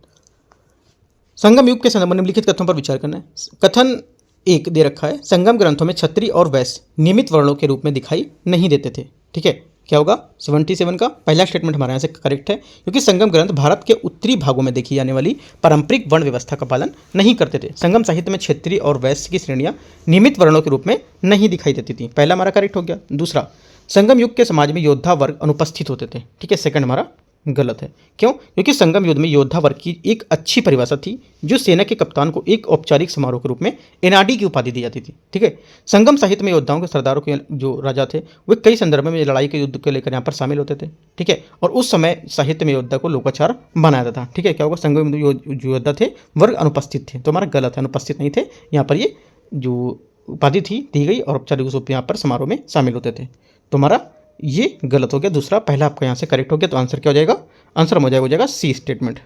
संगम युग के संदर्भ में निम्नलिखित कथनों पर विचार करना है। कथन एक दे रखा है, संगम ग्रंथों में क्षत्रिय और वैश्य नियमित वर्णों के रूप में दिखाई नहीं देते थे। ठीक है, क्या होगा 77 का पहला स्टेटमेंट हमारे यहाँ से करेक्ट है, क्योंकि संगम ग्रंथ भारत के उत्तरी भागों में देखी जाने वाली पारंपरिक वर्ण व्यवस्था का पालन नहीं करते थे। संगम साहित्य में क्षत्रिय और वैश्य की श्रेणियां नियमित वर्णों के रूप में नहीं दिखाई देती थी। पहला हमारा करेक्ट हो गया। दूसरा, संगम युग के समाज में योद्धा वर्ग अनुपस्थित होते थे। ठीक है, सेकंड हमारा गलत है। क्यों? क्योंकि संगम युद्ध में योद्धा वर्ग की एक अच्छी परिभाषा थी, जो सेना के कप्तान को एक औपचारिक समारोह के रूप में एनआरडी की उपाधि दी जाती थी। ठीक है, संगम साहित्य में योद्धाओं के सरदारों के जो राजा थे वे कई संदर्भ में लड़ाई के युद्ध को लेकर यहाँ पर शामिल होते थे। ठीक है, और उस समय साहित्य में योद्धा को लोकाचार बनाया जाता था। ठीक है, क्या होगा संगम जो योद्धा थे वर्ग अनुपस्थित थे, तो हमारा गलत है, अनुपस्थित नहीं थे। यहाँ पर ये जो उपाधि थी दी गई और औपचारिक रूप यहाँ पर समारोह में शामिल होते थे, तो हमारा ये गलत हो गया। दूसरा, पहला आपका यहाँ से करेक्ट हो गया, तो आंसर क्या हो जाएगा? आंसर हो जाएगा सी स्टेटमेंट।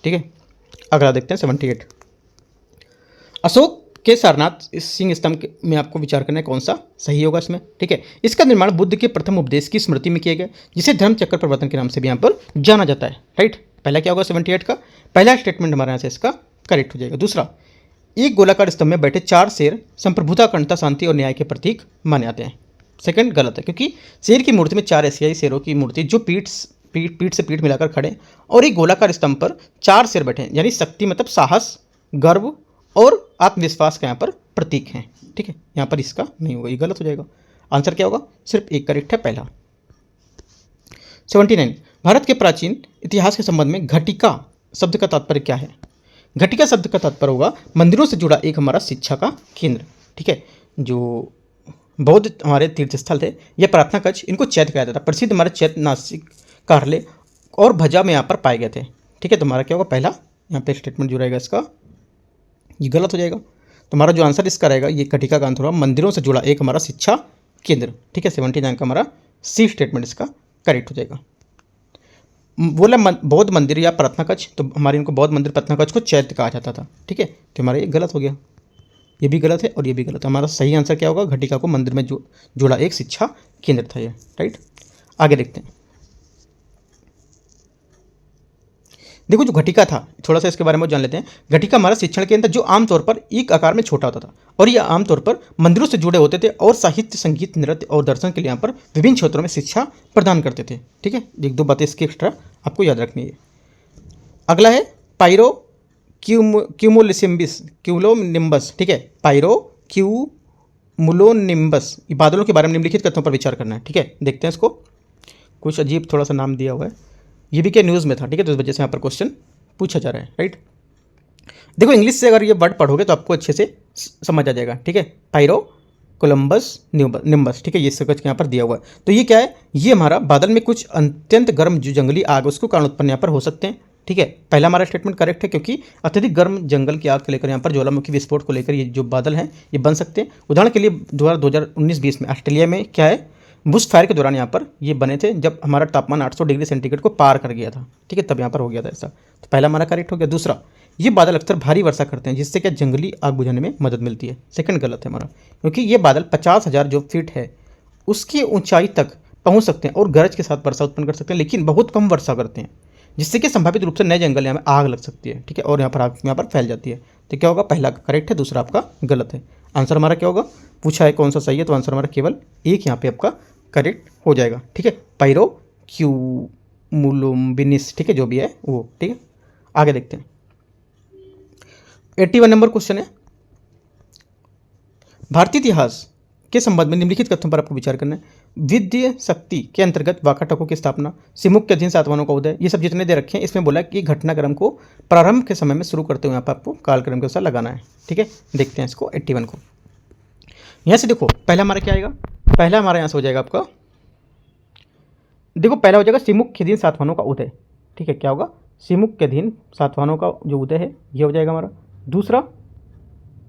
ठीक है, अगला देखते हैं 78। अशोक के सारनाथ सिंह स्तंभ में आपको विचार करना है कौन सा सही होगा इसमें। ठीक है, इसका निर्माण बुद्ध के प्रथम उपदेश की स्मृति में किया गया, जिसे धर्म चक्र प्रवर्तन के नाम से भी यहाँ पर जाना जाता है। राइट, पहला क्या होगा 78 का पहला स्टेटमेंट हमारे यहाँ से इसका करेक्ट हो जाएगा। दूसरा, एक गोलाकार स्तंभ में बैठे 4 शेर संप्रभुता, अखंडता, शांति और न्याय के प्रतीक माने जाते हैं। सेकंड गलत है, क्योंकि शेर की मूर्ति में 4 एशियाई शेरों की मूर्ति जो पीठ से पीठ मिलाकर खड़े और एक गोलाकार स्तंभ पर 4 शेर बैठे, यानी शक्ति मतलब साहस, गर्व और आत्मविश्वास का यहाँ पर प्रतीक हैं। ठीक है, यहाँ पर इसका नहीं होगा, ये गलत हो जाएगा। आंसर क्या होगा? सिर्फ एक करेक्ट है, पहला। 79, भारत के प्राचीन इतिहास के संबंध में घटिका शब्द का तात्पर्य क्या है? घटिका शब्द का तात्पर्य होगा मंदिरों से जुड़ा एक हमारा शिक्षा का केंद्र। ठीक है, जो बौद्ध हमारे तीर्थ स्थल थे, यह प्रार्थना कक्ष, इनको चैत्य कहा जाता था। प्रसिद्ध हमारे चैत्य, नासिक, कार्ले और भजा में यहाँ पर पाए गए थे। ठीक है, तो हमारा क्या होगा? पहला यहाँ पे स्टेटमेंट जो रहेगा इसका ये गलत हो जाएगा। तो हमारा जो आंसर इसका रहेगा ये घटिका का आंसर होगा मंदिरों से जुड़ा एक हमारा शिक्षा केंद्र। ठीक है, 79 का हमारा सी स्टेटमेंट इसका करेक्ट हो जाएगा। बोला बौद्ध मंदिर या प्रार्थना कक्ष, तो हमारे इनको बौद्ध मंदिर प्रार्थना कक्ष को चैत्य कहा जाता था। ठीक है, तो हमारा ये गलत हो गया, ये भी गलत है और ये भी गलत है। हमारा सही आंसर क्या होगा? घटिका को मंदिर में जुड़ा एक शिक्षा केंद्र था ये। राइट, आगे देखते हैं। देखो जो घटिका था, थोड़ा सा इसके बारे में जान लेते हैं। घटिका हमारा शिक्षण केंद्र जो आमतौर पर एक आकार में छोटा होता था और यह आमतौर पर मंदिरों से जुड़े होते थे और साहित्य, संगीत, नृत्य और दर्शन के लिए यहाँ पर विभिन्न क्षेत्रों में शिक्षा प्रदान करते थे। ठीक है, एक दो बातें इसकी एक्स्ट्रा आपको याद रखनी है। अगला है पायरो क्यूमुलोनिम्बस। ठीक है, पायरो क्यूमुलोनिम्बस, ये बादलों के बारे में निम्नलिखित तथ्यों पर विचार करना है। ठीक है, देखते हैं इसको। कुछ अजीब थोड़ा सा नाम दिया हुआ है, ये भी क्या न्यूज़ में था। ठीक है, तो इस वजह से यहाँ पर क्वेश्चन पूछा जा रहा है। राइट, देखो इंग्लिश से अगर ये वर्ड पढ़ोगे तो आपको अच्छे से समझ आ जाएगा। ठीक है, पायरो कोलम्बस निम्बस। ठीक है, ये सब यहाँ पर दिया हुआ है। तो ये क्या है? ये हमारा बादल में कुछ अत्यंत गर्म जो जंगली आग उसको कारण उत्पन्न यहाँ पर हो सकते हैं। ठीक है, पहला हमारा स्टेटमेंट करेक्ट है, क्योंकि अत्यधिक गर्म जंगल की आग को लेकर यहाँ पर ज्वालामुखी विस्फोट को लेकर ये जो बादल हैं ये बन सकते हैं। उदाहरण के लिए 2019-20 में ऑस्ट्रेलिया में क्या है, बुश फायर के दौरान यहाँ पर ये बने थे, जब हमारा तापमान 800 डिग्री सेंटीग्रेड को पार कर गया था। ठीक है, तब यहाँ पर हो गया था ऐसा। तो पहला हमारा करेक्ट हो गया। दूसरा, ये बादल अक्सर भारी वर्षा करते हैं, जिससे क्या जंगली आग बुझाने में मदद मिलती है। सेकंड गलत है हमारा, क्योंकि ये बादल 50,000 जो फीट है उसकी ऊंचाई तक पहुँच सकते हैं और गरज के साथ वर्षा उत्पन्न कर सकते हैं, लेकिन बहुत कम वर्षा करते हैं, जिससे कि संभावित रूप से नए जंगल यहाँ में आग लग सकती है। ठीक है, और यहाँ पर आग यहाँ पर फैल जाती है। तो क्या होगा? पहला करेक्ट है, दूसरा आपका गलत है। आंसर हमारा क्या होगा? पूछा है कौन सा सही है, तो आंसर हमारा केवल एक यहाँ पे आपका करेक्ट हो जाएगा। ठीक है, पायरो क्यूमुलोनिम्बस। ठीक है, जो भी है वो। ठीक है, आगे देखते हैं। 81 नंबर क्वेश्चन है, भारतीय इतिहास के संबंध में निम्नलिखित तथ्यों पर आपको विचार करना है। विद्य शक्ति के अंतर्गत वाकाटकों की स्थापना, सिमुक के अधीन सातवाहनों का उदय, ये सब जितने दे रखे हैं इसमें बोला कि घटनाक्रम को प्रारंभ के समय में शुरू करते हुए यहाँ पर आपको कालक्रम के अनुसार लगाना है। ठीक है, देखते हैं इसको 81 को। यहाँ से देखो पहला हमारा क्या आएगा? पहला हमारा यहाँ से हो जाएगा आपका, देखो पहला हो जाएगा सिमुक के अधीन सातवाहनों का उदय। ठीक है, क्या होगा? सिमुक के अधीन सातवाहनों का जो उदय है ये हो जाएगा हमारा। दूसरा,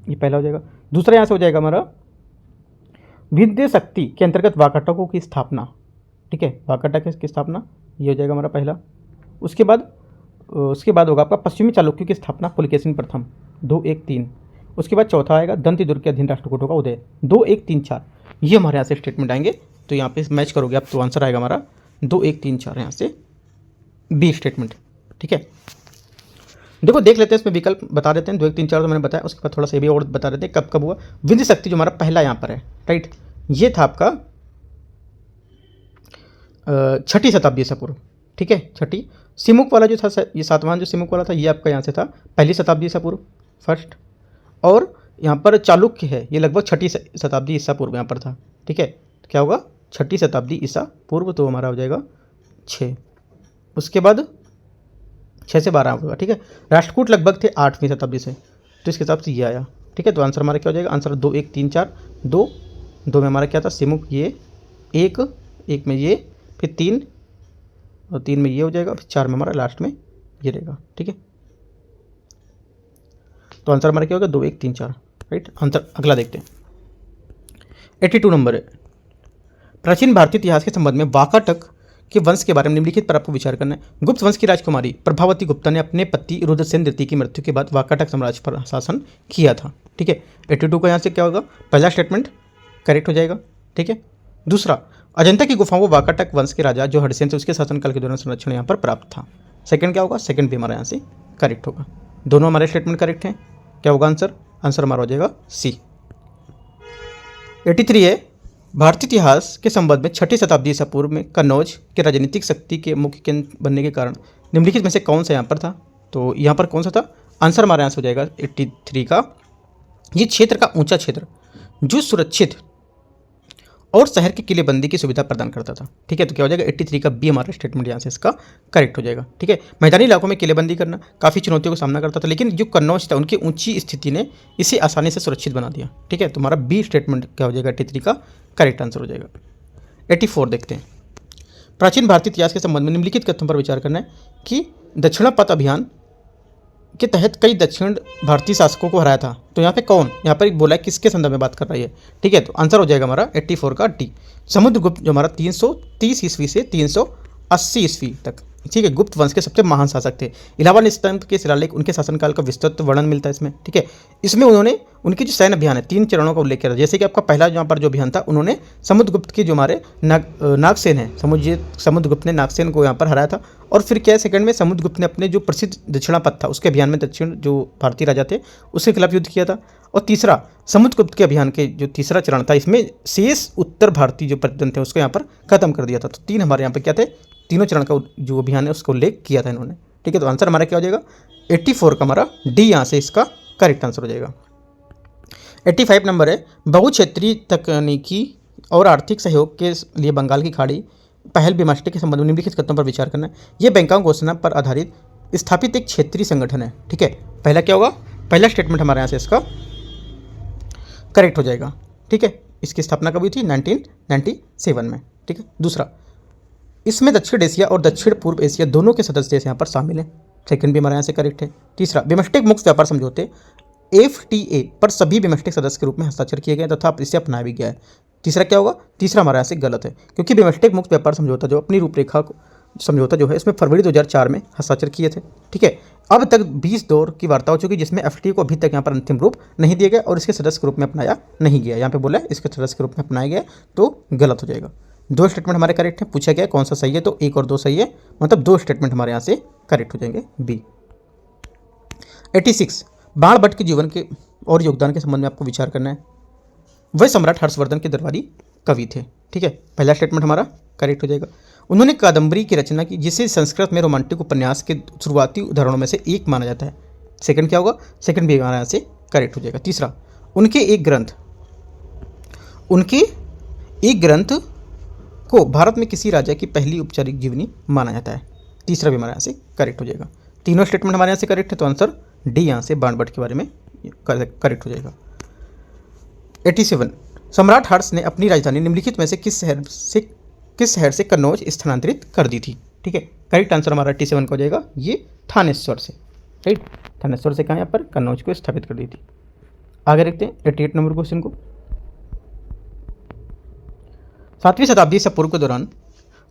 ये पहला हो जाएगा। दूसरा यहाँ से हो जाएगा हमारा विद्य शक्ति के अंतर्गत वाकाटकों की स्थापना। ठीक है, वाकाटक की स्थापना, ये हो जाएगा हमारा पहला। उसके बाद होगा आपका पश्चिमी चालुक्यों की स्थापना, पुलकेशिन प्रथम, 2-1-3। उसके बाद चौथा आएगा दंती दुर्ग के अधीन राष्ट्रकूटों का उदय, 2-1-3-4। ये हमारे यहाँ से स्टेटमेंट आएंगे, तो यहाँ पे मैच करोगे आप तो आंसर आएगा हमारा 2-1-3-4 यहाँ से बी स्टेटमेंट। ठीक है, देखो देख लेते हैं इसमें विकल्प बता देते हैं, 2 1 3 4 तो मैंने बताया, उसके बाद थोड़ा सा ये भी और बता देते हैं कब कब हुआ। विंध्य शक्ति जो हमारा पहला यहाँ पर है, राइट, ये था आपका 6ठी शताब्दी ईसा पूर्व, ठीक है, 6ठी। सिमुक वाला जो था, ये सातवां जो सिमुक वाला था, ये आपका यहाँ से था 1ली शताब्दी ईसा पूर्व, फर्स्ट। और यहाँ पर चालुक्य है, ये लगभग 6ठी शताब्दी ईसा पूर्व यहाँ पर था, ठीक है। तो क्या होगा, 6ठी शताब्दी ईसा पूर्व, तो हमारा हो जाएगा 6। उसके बाद 6 से 12 होगा, ठीक है। राष्ट्रकूट लगभग थे 8वीं शताब्दी से, तो इसके हिसाब से ये आया, ठीक है। तो आंसर हमारा क्या हो जाएगा, आंसर 2 1 3 4, 2 में हमारा क्या था, सिमुक, ये 1 में ये, फिर 3 और 3 में ये हो जाएगा, फिर 4 में हमारा लास्ट में ये रहेगा, ठीक है। तो आंसर हमारा क्या होगा, 2 1 3 4, राइट। आंसर अगला देखते हैं, 82 नंबर है। प्राचीन भारतीय इतिहास के संबंध में वाकाटक के वंश के बारे में निम्नलिखित पर आपको विचार करना है। गुप्त वंश की राजकुमारी प्रभावती गुप्ता ने अपने पति रुद्रसेन द्वितीय की मृत्यु के बाद वाकाटक साम्राज्य पर शासन किया था, ठीक है। 82 का यहाँ से क्या होगा, पहला स्टेटमेंट करेक्ट हो जाएगा, ठीक है। दूसरा, अजंता की गुफाओं को वाकाटक वंश के राजा जो हरिसेन थे उसके शासनकाल के दौरान संरक्षण यहाँ पर प्राप्त था। सेकंड क्या होगा, सेकंड भी हमारा यहाँ से करेक्ट होगा। दोनों हमारे स्टेटमेंट करेक्ट हैं। क्या होगा आंसर, आंसर हमारा हो जाएगा सी। 83 है, भारतीय इतिहास के संबंध में 6ठी शताब्दी ईसा पूर्व में कन्नौज के राजनीतिक शक्ति के मुख्य केंद्र बनने के कारण निम्नलिखित में से कौन सा यहाँ पर था। तो यहाँ पर कौन सा था, आंसर हमारे यहाँ से हो जाएगा 83 का, ये क्षेत्र का ऊंचा क्षेत्र जो सुरक्षित और शहर की किलेबंदी की सुविधा प्रदान करता था, ठीक है। तो क्या हो जाएगा, 83 का बी हमारा स्टेटमेंट यहाँ से इसका करेक्ट हो जाएगा, ठीक है। मैदानी इलाकों में किलेबंदी करना काफ़ी चुनौतियों का सामना करता था, लेकिन जो कन्नौज था उनकी ऊंची स्थिति ने इसे आसानी से सुरक्षित बना दिया, ठीक है। तो हमारा बी स्टेटमेंट क्या हो जाएगा, 83 का करेक्ट आंसर हो जाएगा। 84 देखते हैं, प्राचीन भारतीय इतिहास के संबंध में निम्नलिखित कथनों पर विचार करना है कि दक्षिणापथ अभियान के तहत कई दक्षिण भारतीय शासकों को हराया था। तो यहाँ पे कौन, यहाँ पर एक बोला है किसके संदर्भ में बात कर रही है, ठीक है। तो आंसर हो जाएगा हमारा 84 का डी, समुद्रगुप्त जो हमारा 330 ईस्वी से 380 ईस्वी तक, ठीक है, गुप्त वंश के सबसे महान शासक थे। इलाहाबाद स्तंभ के शिलालेख उनके शासनकाल का विस्तृत वर्णन मिलता है इसमें, ठीक है। इसमें उन्होंने उनकी जो सैन्य अभियान है 3 चरणों का उल्लेख किया था। जैसे कि आपका पहला यहाँ पर जो अभियान था, उन्होंने समुद्रगुप्त के जो हमारे नागसेन है, समुद्रगुप्त ने नागसेन को यहाँ पर हराया था। और फिर क्या है, सेकंड में समुद्रगुप्त ने अपने जो प्रसिद्ध दक्षिणापथ था उसके अभियान में दक्षिण जो भारतीय राजा थे उसके खिलाफ युद्ध किया था। और तीसरा, समुद्रगुप्त के अभियान के जो तीसरा चरण था, इसमें शेष उत्तर भारतीय जो प्रतिद्वंद थे उसको यहाँ पर खत्म कर दिया था। तो 3 हमारे यहाँ पर क्या थे, तीनों चरण का जो अभियान है उसको उल्लेख किया था इन्होंने, ठीक है। तो आंसर हमारा क्या हो जाएगा, 84 का हमारा डी यहाँ से इसका करेक्ट आंसर हो जाएगा। 85 नंबर है, बहुक्षेत्रीय तकनीकी और आर्थिक सहयोग के लिए बंगाल की खाड़ी पहल बिमास्टेक के संबंध में निम्नलिखित कथनों पर विचार करना है। ये बैंकॉक घोषणा पर आधारित स्थापित एक क्षेत्रीय संगठन है, ठीक है। पहला क्या होगा, पहला स्टेटमेंट हमारे यहाँ से इसका करेक्ट हो जाएगा, ठीक है। इसकी स्थापना कब हुई थी, 1997 में, ठीक है। दूसरा, इसमें दक्षिण एशिया और दक्षिण पूर्व एशिया दोनों के सदस्य देश यहाँ पर शामिल हैं, सेकंड भी हमारे यहाँ से करेक्ट है। तीसरा, बिमस्टेक मुक्त व्यापार समझौते FTA पर सभी बिमस्टेक सदस्य के रूप में हस्ताक्षर किए गए तथा इसे अपनाया भी गया है। तीसरा क्या होगा, तीसरा हमारे यहाँ से गलत है, क्योंकि बिमस्टेक मुक्त व्यापार समझौता जो अपनी रूपरेखा समझौता जो है इसमें फरवरी 2004 में हस्ताक्षर किए थे, ठीक है। अब तक 20 दौर की वार्ता हो चुकी, जिसमें FTA को अभी तक यहाँ पर अंतिम रूप नहीं दिया गया और इसके सदस्य के रूप में अपनाया नहीं गया। यहाँ पे बोला है इसके सदस्य के रूप में अपनाया गया, तो गलत हो जाएगा। 2 स्टेटमेंट हमारे करेक्ट हैं, पूछा गया कौन सा सही है, तो 1 और 2 सही है, मतलब 2 स्टेटमेंट हमारे यहाँ से करेक्ट हो जाएंगे, बी। 86, बाण भट्ट के जीवन के और योगदान के संबंध में आपको विचार करना है। वह सम्राट हर्षवर्धन के दरबारी कवि थे, ठीक है। पहला स्टेटमेंट हमारा करेक्ट हो जाएगा। उन्होंने कादम्बरी की रचना की, जिसे संस्कृत में रोमांटिक उपन्यास के शुरुआती उदाहरणों में से एक माना जाता है। सेकंड क्या होगा, सेकंड भी हमारे यहाँ से करेक्ट हो जाएगा। तीसरा, उनके एक ग्रंथ को भारत में किसी राजा की पहली औपचारिक जीवनी माना जाता है। तीसरा भी हमारे यहाँ से करेक्ट हो जाएगा। तीनों स्टेटमेंट हमारे यहाँ से करेक्ट है, तो आंसर डी यहाँ से बाण भट्ट के बारे में करेक्ट हो जाएगा। 87, सम्राट हर्ष ने अपनी राजधानी निम्नलिखित में से किस शहर से कन्नौज स्थानांतरित कर दी थी, ठीक है। करेक्ट आंसर हमारा 87 का हो जाएगा, ये थानेश्वर से, राइट। थानेश्वर से कहाँ यहाँ पर कन्नौज को स्थापित कर दी थी। आगे देखते हैं 88 नंबर क्वेश्चन को। 7वीं शताब्दी ईसा पूर्व के दौरान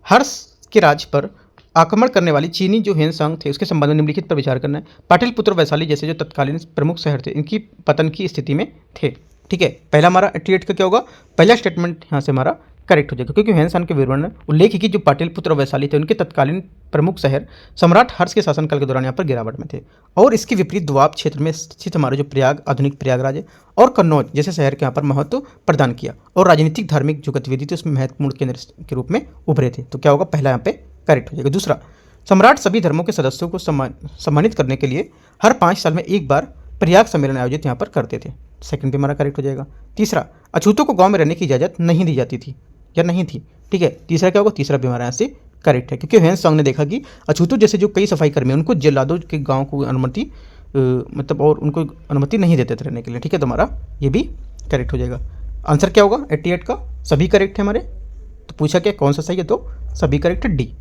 हर्ष के राज्य पर आक्रमण करने वाली चीनी जो हेनसांग थे उसके संबंध में निम्नलिखित पर विचार करना है। पाटलिपुत्र वैशाली जैसे जो तत्कालीन प्रमुख शहर थे इनकी पतन की स्थिति में थे, ठीक है। पहला हमारा 88 का क्या होगा, पहला स्टेटमेंट यहाँ से हमारा करेक्ट हो जाएगा, क्योंकि ह्वेनसान के विवरण में उल्लेख है कि जो पाटलिपुत्र और वैशाली थे उनके तत्कालीन प्रमुख शहर सम्राट हर्ष के शासनकाल के दौरान यहाँ पर गिरावट में थे, और इसके विपरीत दोआब क्षेत्र में स्थित हमारे जो प्रयाग, आधुनिक प्रयागराज है, और कन्नौज जैसे शहर के यहाँ पर महत्व प्रदान किया, और राजनीतिक धार्मिक जो गतिविधि थी उसमें महत्वपूर्ण केंद्र के रूप में उभरे थे। तो क्या होगा, पहला यहाँ पे करेक्ट हो जाएगा। दूसरा, सम्राट सभी धर्मों के सदस्यों को सम्मानित करने के लिए हर 5 साल में एक बार प्रयाग सम्मेलन आयोजित यहाँ पर करते थे, सेकंड पे हमारा करेक्ट हो जाएगा। तीसरा, अछूतों को गांव में रहने की इजाज़त नहीं दी जाती थी या नहीं थी, ठीक है, तीसरा क्या होगा, तीसरा भी हमारा यहाँ से करेक्ट है, क्योंकि ह्वेनसांग ने देखा कि अछूतों जैसे जो कई सफाई कर्मी उनको जल्लादों के गाँव को अनुमति मतलब और उनको अनुमति नहीं देते थे रहने के लिए, ठीक है, तो हमारा ये भी करेक्ट हो जाएगा। आंसर क्या होगा 88 का, सभी करेक्ट है हमारे। तो पूछा क्या कौन सा सही है, तो सभी करेक्ट है, डी।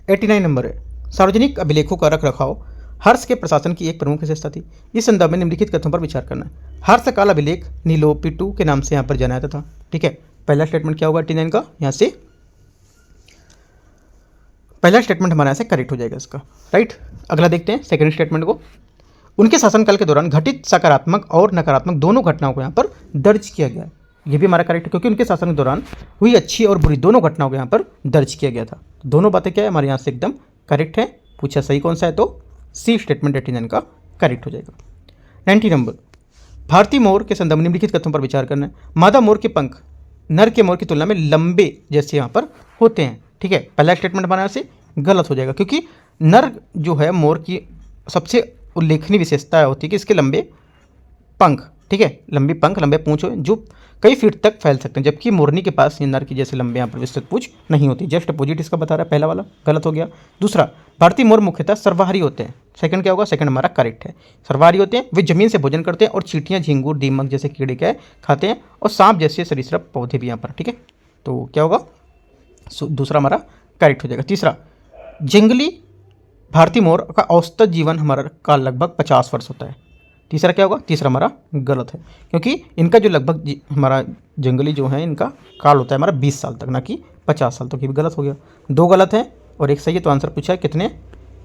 89 नंबर है, सार्वजनिक अभिलेखों का रख रखाव हर्ष के प्रशासन की एक प्रमुख विशेषता थी। इस संदर्भ में निम्नलिखित कथनों पर विचार करना है। हर्ष काल अभिलेख नीलोपिटू के नाम से यहाँ पर जाना जाता था, ठीक है। पहला स्टेटमेंट क्या होगा 89 का, यहाँ से पहला स्टेटमेंट हमारे यहाँ से करेक्ट हो जाएगा इसका, राइट। अगला देखते हैं सेकंड स्टेटमेंट को। उनके शासनकाल के दौरान घटित सकारात्मक और नकारात्मक दोनों घटनाओं को यहाँ पर दर्ज किया गया है। ये भी हमारा करेक्ट है, क्योंकि उनके शासन के दौरान हुई अच्छी और बुरी दोनों घटनाओं को यहाँ पर दर्ज किया गया था। दोनों बातें क्या है हमारे यहाँ से एकदम करेक्ट है। पूछा सही कौन सा है, तो सी स्टेटमेंट 89 का करेक्ट हो जाएगा। 90 नंबर, भारतीय मोर के संदर्भ में निम्नलिखित कथनों पर विचार करना है। मादा मोर के पंख नर के मोर की तुलना में लंबे जैसे यहाँ पर होते हैं, ठीक है। पहला स्टेटमेंट हमारे यहाँ से गलत हो जाएगा, क्योंकि नर जो है मोर की सबसे उल्लेखनीय विशेषता होती है कि इसके लंबे पंख, ठीक है, लंबी पंख, लंबे पूंछ हो जो कई फीट तक फैल सकते हैं, जबकि मोरनी के पास ये नर की जैसे लंबे यहाँ पर विस्तृत पूंछ नहीं होती। जस्ट अपोजिट इसका बता रहा है, पहला वाला गलत हो गया। दूसरा, भारतीय मोर मुख्यतः सर्वाहारी होते हैं, सेकंड क्या होगा, सेकंड हमारा करेक्ट है। सर्वाहारी होते हैं, वे जमीन से भोजन करते हैं और चींटियां, झींगुर, दीमक जैसे कीड़े क्या खाते हैं, और सांप जैसे सरीसृप पौधे भी यहाँ पर, ठीक है। तो क्या होगा, दूसरा हमारा करेक्ट हो जाएगा। तीसरा, जंगली भारतीय मोर का औसत जीवन हमारा काल लगभग 50 वर्ष होता है। तीसरा क्या होगा, तीसरा हमारा गलत है, क्योंकि इनका जो लगभग हमारा जंगली जो है इनका काल होता है हमारा 20 साल तक, ना कि 50 साल तक। ये भी गलत हो गया, 2 गलत है और 1 सही है। तो आंसर पूछा है कितने,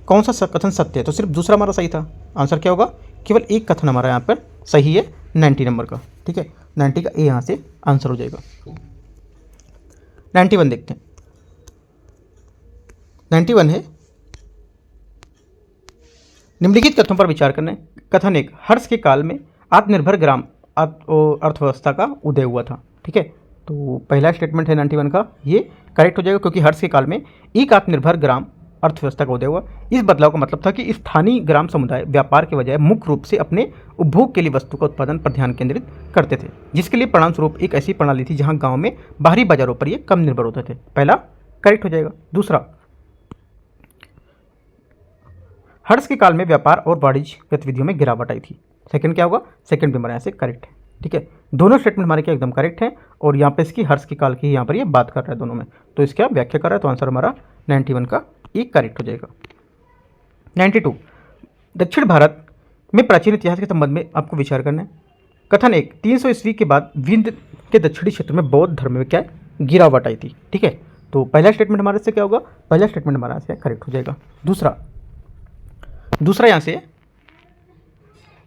कौन सा कथन सत्य है, तो सिर्फ दूसरा हमारा सही था। आंसर क्या होगा, केवल एक कथन हमारा यहाँ पर सही है 90 नंबर का, ठीक है। 90 का ए यहाँ से आंसर हो जाएगा। 91 देखते हैं। 91 है, निम्नलिखित कथनों पर विचार करना है। कथन 1, हर्ष के काल में आत्मनिर्भर ग्राम अर्थव्यवस्था का उदय हुआ था, ठीक है। तो पहला स्टेटमेंट है 91 का, ये करेक्ट हो जाएगा, क्योंकि हर्ष के काल में एक आत्मनिर्भर ग्राम अर्थव्यवस्था का उदय हुआ। इस बदलाव का मतलब था कि स्थानीय ग्राम समुदाय व्यापार के बजाय मुख्य रूप से अपने उपभोग के लिए वस्तु का उत्पादन पर ध्यान केंद्रित करते थे, जिसके लिए परिणामस्वरूप एक ऐसी प्रणाली थी जहां गांव में बाहरी बाजारों पर ये कम निर्भर होते थे। पहला करेक्ट हो जाएगा। दूसरा, हर्ष के काल में व्यापार और वाणिज्य गतिविधियों में गिरावट आई थी, सेकंड क्या होगा, सेकंड भी हमारे यहाँ से करेक्ट है, ठीक है। दोनों स्टेटमेंट हमारे क्या एकदम करेक्ट है, और यहाँ पे इसकी हर्ष के काल की यहाँ पर ये बात कर रहा है दोनों में, तो इसका व्याख्या कर रहा है, तो आंसर हमारा 91 का एक करेक्ट हो जाएगा। 92, दक्षिण भारत में प्राचीन इतिहास के संबंध में आपको विचार करना है। कथन 1, 300 ईस्वी के बाद विंध्य के दक्षिणी क्षेत्र में बौद्ध धर्म में क्या गिरावट आई थी, ठीक है। तो पहला स्टेटमेंट हमारे से क्या होगा, पहला स्टेटमेंट हमारा से करेक्ट हो जाएगा। दूसरा यहाँ से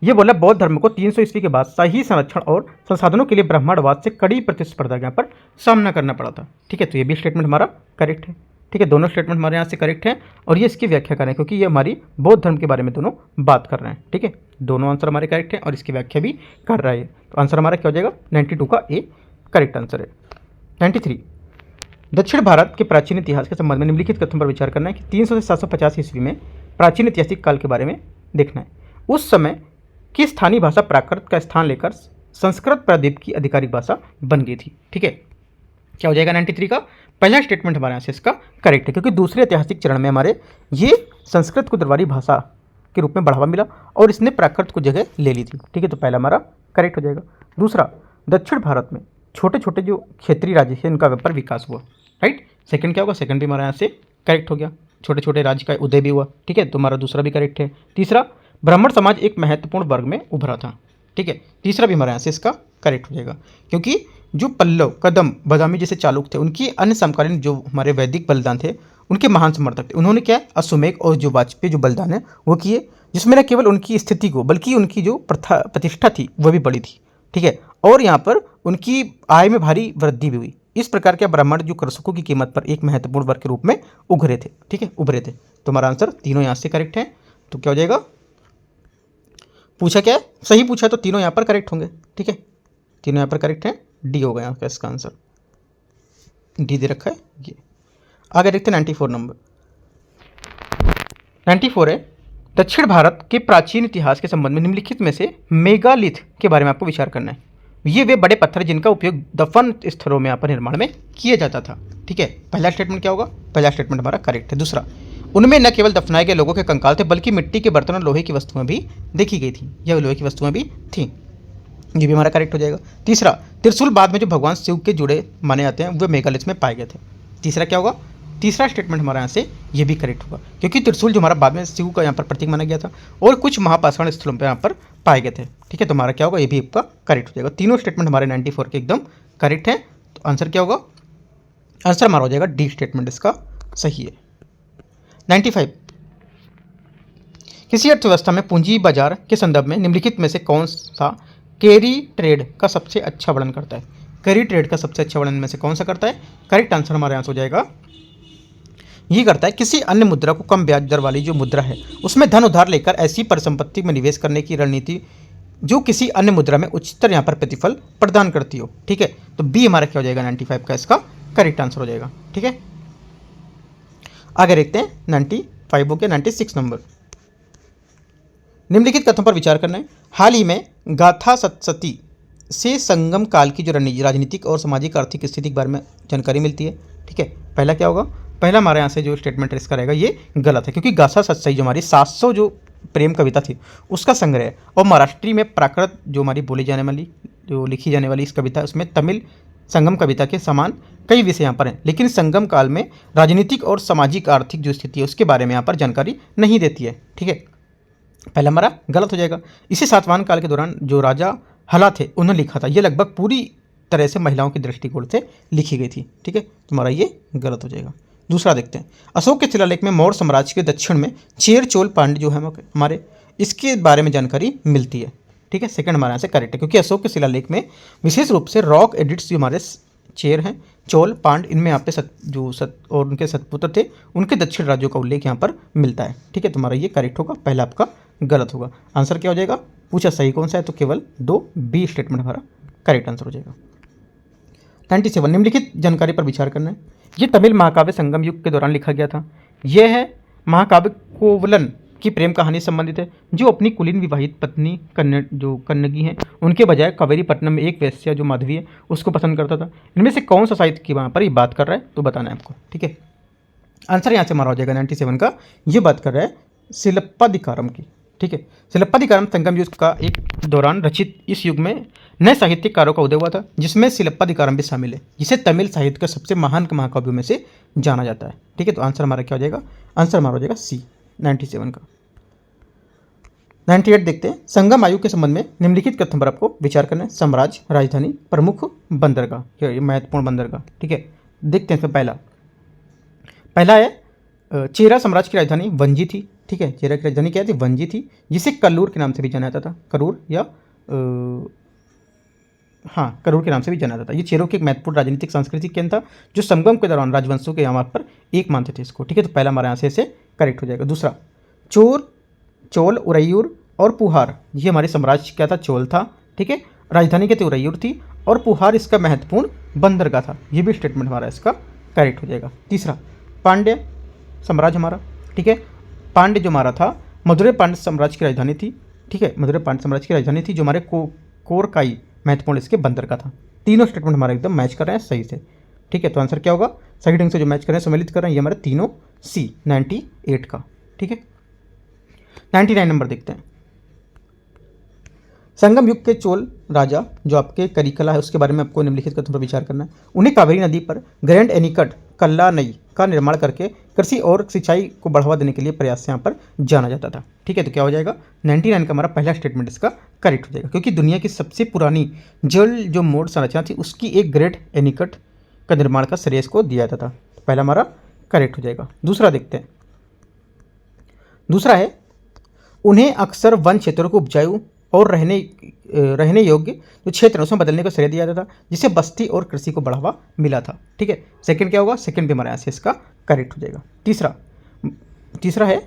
ये बोला बौद्ध धर्म को 300 ईस्वी के बाद सही संरक्षण और संसाधनों के लिए ब्राह्मणवाद से कड़ी प्रतिस्पर्धा का यहाँ पर सामना करना पड़ा था, ठीक है। तो ये भी स्टेटमेंट हमारा करेक्ट है, ठीक है। दोनों स्टेटमेंट हमारे यहाँ से करेक्ट है, और ये इसकी व्याख्या करें, क्योंकि ये हमारी बौद्ध धर्म के बारे में दोनों बात कर रहे हैं, ठीक है। दोनों आंसर हमारे करेक्ट हैं और इसकी व्याख्या भी कर रहा है, तो आंसर हमारा क्या हो जाएगा, 92 का ए करेक्ट आंसर है। 93, दक्षिण भारत के प्राचीन इतिहास के संबंध में निम्नलिखित कथन पर विचार करना है कि 300 से 750 ईस्वी में प्राचीन ऐतिहासिक काल के बारे में देखना है। उस समय की स्थानीय भाषा प्राकृत का स्थान लेकर संस्कृत प्रायद्वीप की आधिकारिक भाषा बन गई थी, ठीक है। क्या हो जाएगा 93 का पहला स्टेटमेंट हमारे यहाँ से इसका करेक्ट है, क्योंकि दूसरे ऐतिहासिक चरण में हमारे ये संस्कृत को दरबारी भाषा के रूप में बढ़ावा मिला और इसने प्राकृत को जगह ले ली थी, ठीक है। तो पहला हमारा करेक्ट हो जाएगा। दूसरा, दक्षिण भारत में छोटे छोटे जो क्षेत्रीय राज्य हैं इनका व्यापार विकास हुआ, राइट। सेकंड क्या होगा, सेकंड भी हमारे यहाँ से करेक्ट हो गया, छोटे छोटे राज्य का उदय भी हुआ, ठीक है। तो हमारा दूसरा भी करेक्ट है। तीसरा, ब्राह्मण समाज एक महत्वपूर्ण वर्ग में उभरा था, ठीक है। तीसरा भी हमारे यहाँ से इसका करेक्ट हो जाएगा, क्योंकि जो पल्लव, कदम, बादामी जैसे चालुक थे उनकी अन्य समकालीन जो हमारे वैदिक बलिदान थे उनके महान समर्थक थे। उन्होंने क्या अश्वमेघ और जो वाजपेयी जो बलिदान है वो किए, जिसमें न केवल उनकी स्थिति को बल्कि उनकी जो प्रतिष्ठा थी वह भी बड़ी थी, ठीक है, और यहाँ पर उनकी आय में भारी वृद्धि भी हुई। इस प्रकार के ब्राह्मण जो कृषकों की कीमत पर एक महत्वपूर्ण वर्ग के रूप में उभरे थे, ठीक है, उभरे थे। तो हमारा आंसर तीनों यहाँ से करेक्ट है। तो क्या हो जाएगा, पूछा क्या है, सही पूछा तो तीनों यहाँ पर करेक्ट होंगे, ठीक है, तीनों यहाँ पर करेक्ट है। डी होगा यहाँ का इसका आंसर, डी दे रखा है ये। आगे देखते हैं 94 नंबर। 94 है, दक्षिण भारत के प्राचीन इतिहास के संबंध में निम्नलिखित में से मेगालिथ के बारे में आपको विचार करना है। ये वे बड़े पत्थर जिनका उपयोग दफन स्थलों में यहाँ पर निर्माण में किया जाता था, ठीक है। पहला स्टेटमेंट क्या होगा, पहला स्टेटमेंट हमारा करेक्ट है। दूसरा, उनमें न केवल दफनाए गए लोगों के कंकाल थे बल्कि मिट्टी के बर्तन और लोहे की वस्तुएं भी देखी गई थी, यह लोहे की वस्तुएं भी थीं, ये भी हमारा करेक्ट हो जाएगा। तीसरा, त्रिशूल बाद में जो भगवान शिव के जुड़े माने जाते हैं वे मेगालिथ में पाए गए थे। तीसरा क्या होगा, तीसरा स्टेटमेंट हमारा यहाँ से ये भी करेक्ट होगा, क्योंकि त्रिशूल जो हमारा बाद में शिव का यहाँ पर प्रतीक माना गया था और कुछ महापाषाण स्थलों पर यहाँ पर पाए गए थे, ठीक है। तो हमारा क्या होगा, ये भी आपका करेक्ट हो जाएगा। तीनों स्टेटमेंट हमारे 94 के एकदम करेक्ट है। तो आंसर क्या होगा, आंसर हमारा हो जाएगा डी स्टेटमेंट इसका सही है। 95, किसी अर्थव्यवस्था में पूंजी बाजार के संदर्भ में निम्नलिखित में से कौन सा कैरी ट्रेड का सबसे अच्छा वर्णन करता है। कैरी ट्रेड का सबसे अच्छा वर्णन में से कौन सा करता है, करेक्ट आंसर हमारे यहाँ से हो जाएगा, ये करता है किसी अन्य मुद्रा को कम ब्याज दर वाली जो मुद्रा है उसमें धन उधार लेकर ऐसी परिसंपत्ति में निवेश करने की रणनीति जो किसी अन्य मुद्रा में उच्चतर यहाँ पर प्रतिफल प्रदान करती हो, ठीक है। तो बी हमारा क्या हो जाएगा 95 का इसका करेक्ट आंसर हो जाएगा, ठीक है। आगे देखते हैं 95 हो गया। 96 नंबर, निम्नलिखित कथन पर विचार करना है। हाल ही में गाथा सतसती से संगम काल की जो राजनीतिक और सामाजिक आर्थिक स्थिति के बारे में जानकारी मिलती है, ठीक है। पहला क्या होगा, पहला हमारे यहाँ से जो स्टेटमेंट इसका रहेगा ये गलत है, क्योंकि गाथा सतसई जो हमारी 700 जो प्रेम कविता थी उसका संग्रह है और महाराष्ट्री में प्राकृत जो हमारी बोली जाने वाली जो लिखी जाने वाली इस कविता उसमें तमिल संगम कविता के समान कई विषय यहाँ पर हैं, लेकिन संगम काल में राजनीतिक और सामाजिक आर्थिक जो स्थिति है उसके बारे में यहाँ पर जानकारी नहीं देती है, ठीक है। पहला हमारा गलत हो जाएगा। इसी सातवाहन काल के दौरान जो राजा हला थे उन्होंने लिखा था, ये लगभग पूरी तरह से महिलाओं के दृष्टिकोण से लिखी गई थी, ठीक है। तुम्हारा ये गलत हो जाएगा। दूसरा देखते हैं, अशोक के शिलालेख में मौर्य साम्राज्य के दक्षिण में चेर चोल पांड्य जो है हमारे इसके बारे में जानकारी मिलती है, ठीक है। सेकंड हमारे यहाँ से करेक्ट है, क्योंकि अशोक के शिलालेख में विशेष रूप से रॉक एडिट्स जो हमारे चेर हैं चोल पांड्य इनमें यहाँ पे और उनके सतपुत्र थे उनके दक्षिण राज्यों का उल्लेख यहाँ पर मिलता है, ठीक है। तुम्हारा ये करेक्ट होगा, पहला आपका गलत होगा। आंसर क्या हो जाएगा, पूछा सही कौन सा है, तो केवल 2 बी स्टेटमेंट हमारा करेक्ट आंसर हो जाएगा। 97, निम्नलिखित जानकारी पर विचार करना है। ये तमिल महाकाव्य संगम युग के दौरान लिखा गया था। यह है महाकाव्य कोवलन की प्रेम कहानी संबंधित है, जो अपनी कुलीन विवाहित पत्नी कन्नगी हैं उनके बजाय कावेरीपट्टनम में एक वेश्या जो माधवी है उसको पसंद करता था। इनमें से कौन सा साहित्य की वहाँ पर ये बात कर रहा है तो बताना है आपको, ठीक है। आंसर यहाँ से हमारा हो जाएगा 97 का, ये बात कर रहा है शिल्पाधिकारम की, ठीक है। शिल्पाधिकारम संगम युग का एक दौरान रचित इस युग में नए साहित्यकारों का उदय हुआ था, जिसमें शिल्पाधिकारम भी शामिल है, जिसे तमिल साहित्य का सबसे महान महाकाव्यों में से जाना जाता है, ठीक है। तो आंसर हमारा क्या हो जाएगा, आंसर हमारा हो जाएगा सी 97 का। 98 देखते हैं, संगम आयु के संबंध में निम्नलिखित कथन पर आपको विचार करना है। साम्राज्य, राजधानी, प्रमुख बंदरगाह, ये महत्वपूर्ण बंदरगाह, ठीक है। देखते हैं पहला है चेरा साम्राज्य की राजधानी वंजी थी, ठीक है। चेरा की राजधानी क्या थी, वंजी थी, जिसे कल्लूर के नाम से भी जाना जाता था, करूर या करूर के नाम से भी जाना जाता था। ये चेरों की एक महत्वपूर्ण राजनीतिक सांस्कृतिक केंद्र था, जो संगम के दौरान राजवंशों के यहाँ पर एक मानते थे इसको, ठीक है। तो पहला हमारे यहाँ से इसे करेक्ट हो जाएगा। दूसरा, चोल, उरैयूर और पुहार, ये हमारे साम्राज्य क्या था, चोल था, ठीक है। राजधानी क्या थी, उरैयूर थी, और पुहार इसका महत्वपूर्ण बंदरगाह था, ये भी स्टेटमेंट हमारा इसका करेक्ट हो जाएगा। तीसरा, पांड्य साम्राज्य हमारा, ठीक है। पांड्य जो हमारा था मधुरै पांड्य साम्राज्य की राजधानी थी, ठीक है। मधुरै पांड्य साम्राज्य की राजधानी थी, जो हमारे कोरकाई महत्वपूर्ण इसके बंदरगाह था। तीनों स्टेटमेंट हमारे एकदम मैच कर रहे हैं सही से, ठीक है। तो आंसर क्या होगा, सही ढंग से जो मैच कर रहे हैं सम्मिलित कर रहे हैं, ये हमारे तीनों सी 98 का, ठीक है। 99 नंबर देखते हैं, संगम युग के चोल राजा जो आपके करिकला है उसके बारे में आपको निम्नलिखित कथन पर विचार करना है। उन्हें कावेरी नदी पर ग्रैंड एनिकट कल्लानई का निर्माण करके कृषि और सिंचाई को बढ़ावा देने के लिए प्रयास से यहाँ पर जाना जाता था, ठीक है। तो क्या हो जाएगा, 99 का हमारा पहला स्टेटमेंट इसका करेक्ट हो जाएगा, क्योंकि दुनिया की सबसे पुरानी जल जो मोड़ संरचना थी उसकी एक ग्रेट एनिकट का निर्माण का श्रेय को दिया जाता था। तो पहला हमारा करेक्ट हो जाएगा। दूसरा देखते हैं, दूसरा है उन्हें अक्सर वन क्षेत्रों को उपजाऊ और रहने योग्य जो क्षेत्र है उसमें बदलने का श्रेय दिया जाता था, जिससे बस्ती और कृषि को बढ़ावा मिला था। ठीक है, सेकंड क्या होगा, सेकंड भी हमारे यहाँ से इसका करेक्ट हो जाएगा। तीसरा है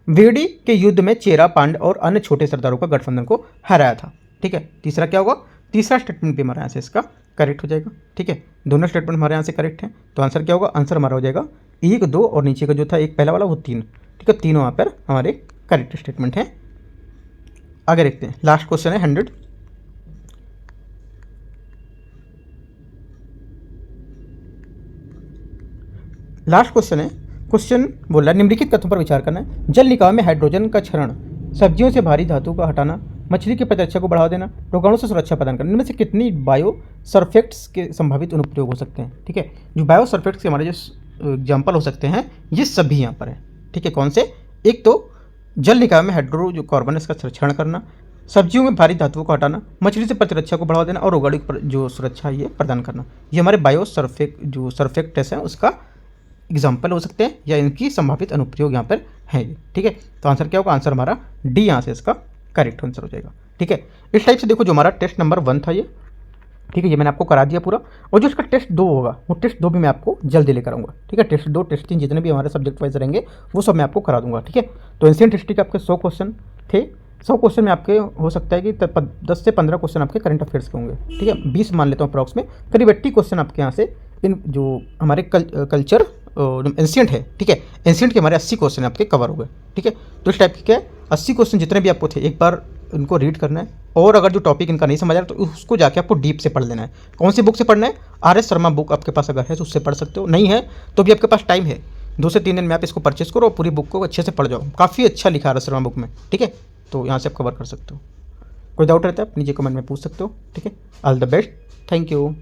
वेडी के युद्ध में चेरा, पांड और अन्य छोटे सरदारों का गठबंधन को हराया था। ठीक है, तीसरा क्या होगा, तीसरा स्टेटमेंट भी हमारे यहाँ से इसका करेक्ट हो जाएगा। ठीक है, दोनों स्टेटमेंट हमारे यहाँ से करेक्ट हैं, तो आंसर क्या होगा, आंसर हमारा हो जाएगा 1, 2 और नीचे का जो था एक पहला वाला वो 3। ठीक है, तीनों यहाँ पर हमारे करेक्ट स्टेटमेंट हैं। आगे देखते हैं, लास्ट क्वेश्चन है 100। लास्ट क्वेश्चन है, क्वेश्चन बोल रहा है निम्नलिखित तथ्यों पर विचार करना है। जल निकाय में हाइड्रोजन का क्षरण, सब्जियों से भारी धातु का हटाना, मछली की प्रतिरक्षा को बढ़ावा देना, रोगाणु से सुरक्षा प्रदान करना, इनमें से कितनी बायो सरफेक्ट्स के संभावित अनुप्रयोग हो सकते हैं। ठीक है, जो बायो सरफेक्ट्स के हमारे जो एग्जाम्पल हो सकते हैं ये सभी यहाँ पर है। ठीक है, कौन से, एक तो जल निकाय में हाइड्रो जो कार्बन इसका क्षरण करना, सब्जियों में भारी धातुओं को हटाना, मछली से प्रतिरक्षा को बढ़ावा देना और रोगाणु जो सुरक्षा है ये प्रदान करना, ये हमारे बायो सरफेक्ट्स हैं उसका एग्जाम्पल हो सकते हैं या इनकी संभावित अनुप्रयोग यहाँ पर हैं ये। ठीक है, तो आंसर क्या होगा, आंसर हमारा डी यहाँ से इसका करेक्ट आंसर हो जाएगा। ठीक है, इस टाइप से देखो जो हमारा टेस्ट नंबर 1 था ये, ठीक है, ये मैंने आपको करा दिया पूरा, और जो इसका टेस्ट 2 होगा वो टेस्ट 2 भी मैं आपको जल्दी लेकर आऊँगा। ठीक है, टेस्ट 2 टेस्ट 3 जितने भी हमारे सब्जेक्ट वाइज रहेंगे वो सब मैं आपको करा दूंगा। ठीक है, तो एंशिएंट हिस्ट्री के आपके 100 क्वेश्चन थे, 100 क्वेश्चन में आपके हो सकता है कि 10 से 15 क्वेश्चन आपके करंट अफेयर्स के होंगे। ठीक है, 20 मान लेता हूँ अप्रॉक्स में, करीब 80 क्वेश्चन आपके यहाँ से इन जो हमारे कल्चर एंशिएंट है। ठीक है, एंशिएंट के हमारे 80 क्वेश्चन आपके कवर हो गए। ठीक है, तो इस टाइप के क्या है 80 क्वेश्चन जितने भी आपको थे एक बार इनको रीड करना है, और अगर जो टॉपिक इनका नहीं समझ आ रहा तो उसको जाके आपको डीप से पढ़ लेना है। कौन सी बुक से पढ़ना है, RS शर्मा बुक आपके पास अगर है तो उससे पढ़ सकते हो, नहीं है तो भी आपके पास टाइम है 2 से 3 दिन में आप इसको परचेस करो और पूरी बुक को अच्छे से पढ़ जाओ, काफ़ी अच्छा लिखा है RS शर्मा बुक में। ठीक है, तो यहाँ से आप कवर कर सकते हो। कोई डाउट रहता है आप नीचे कमेंट में पूछ सकते हो। ठीक है, all the best, thank you.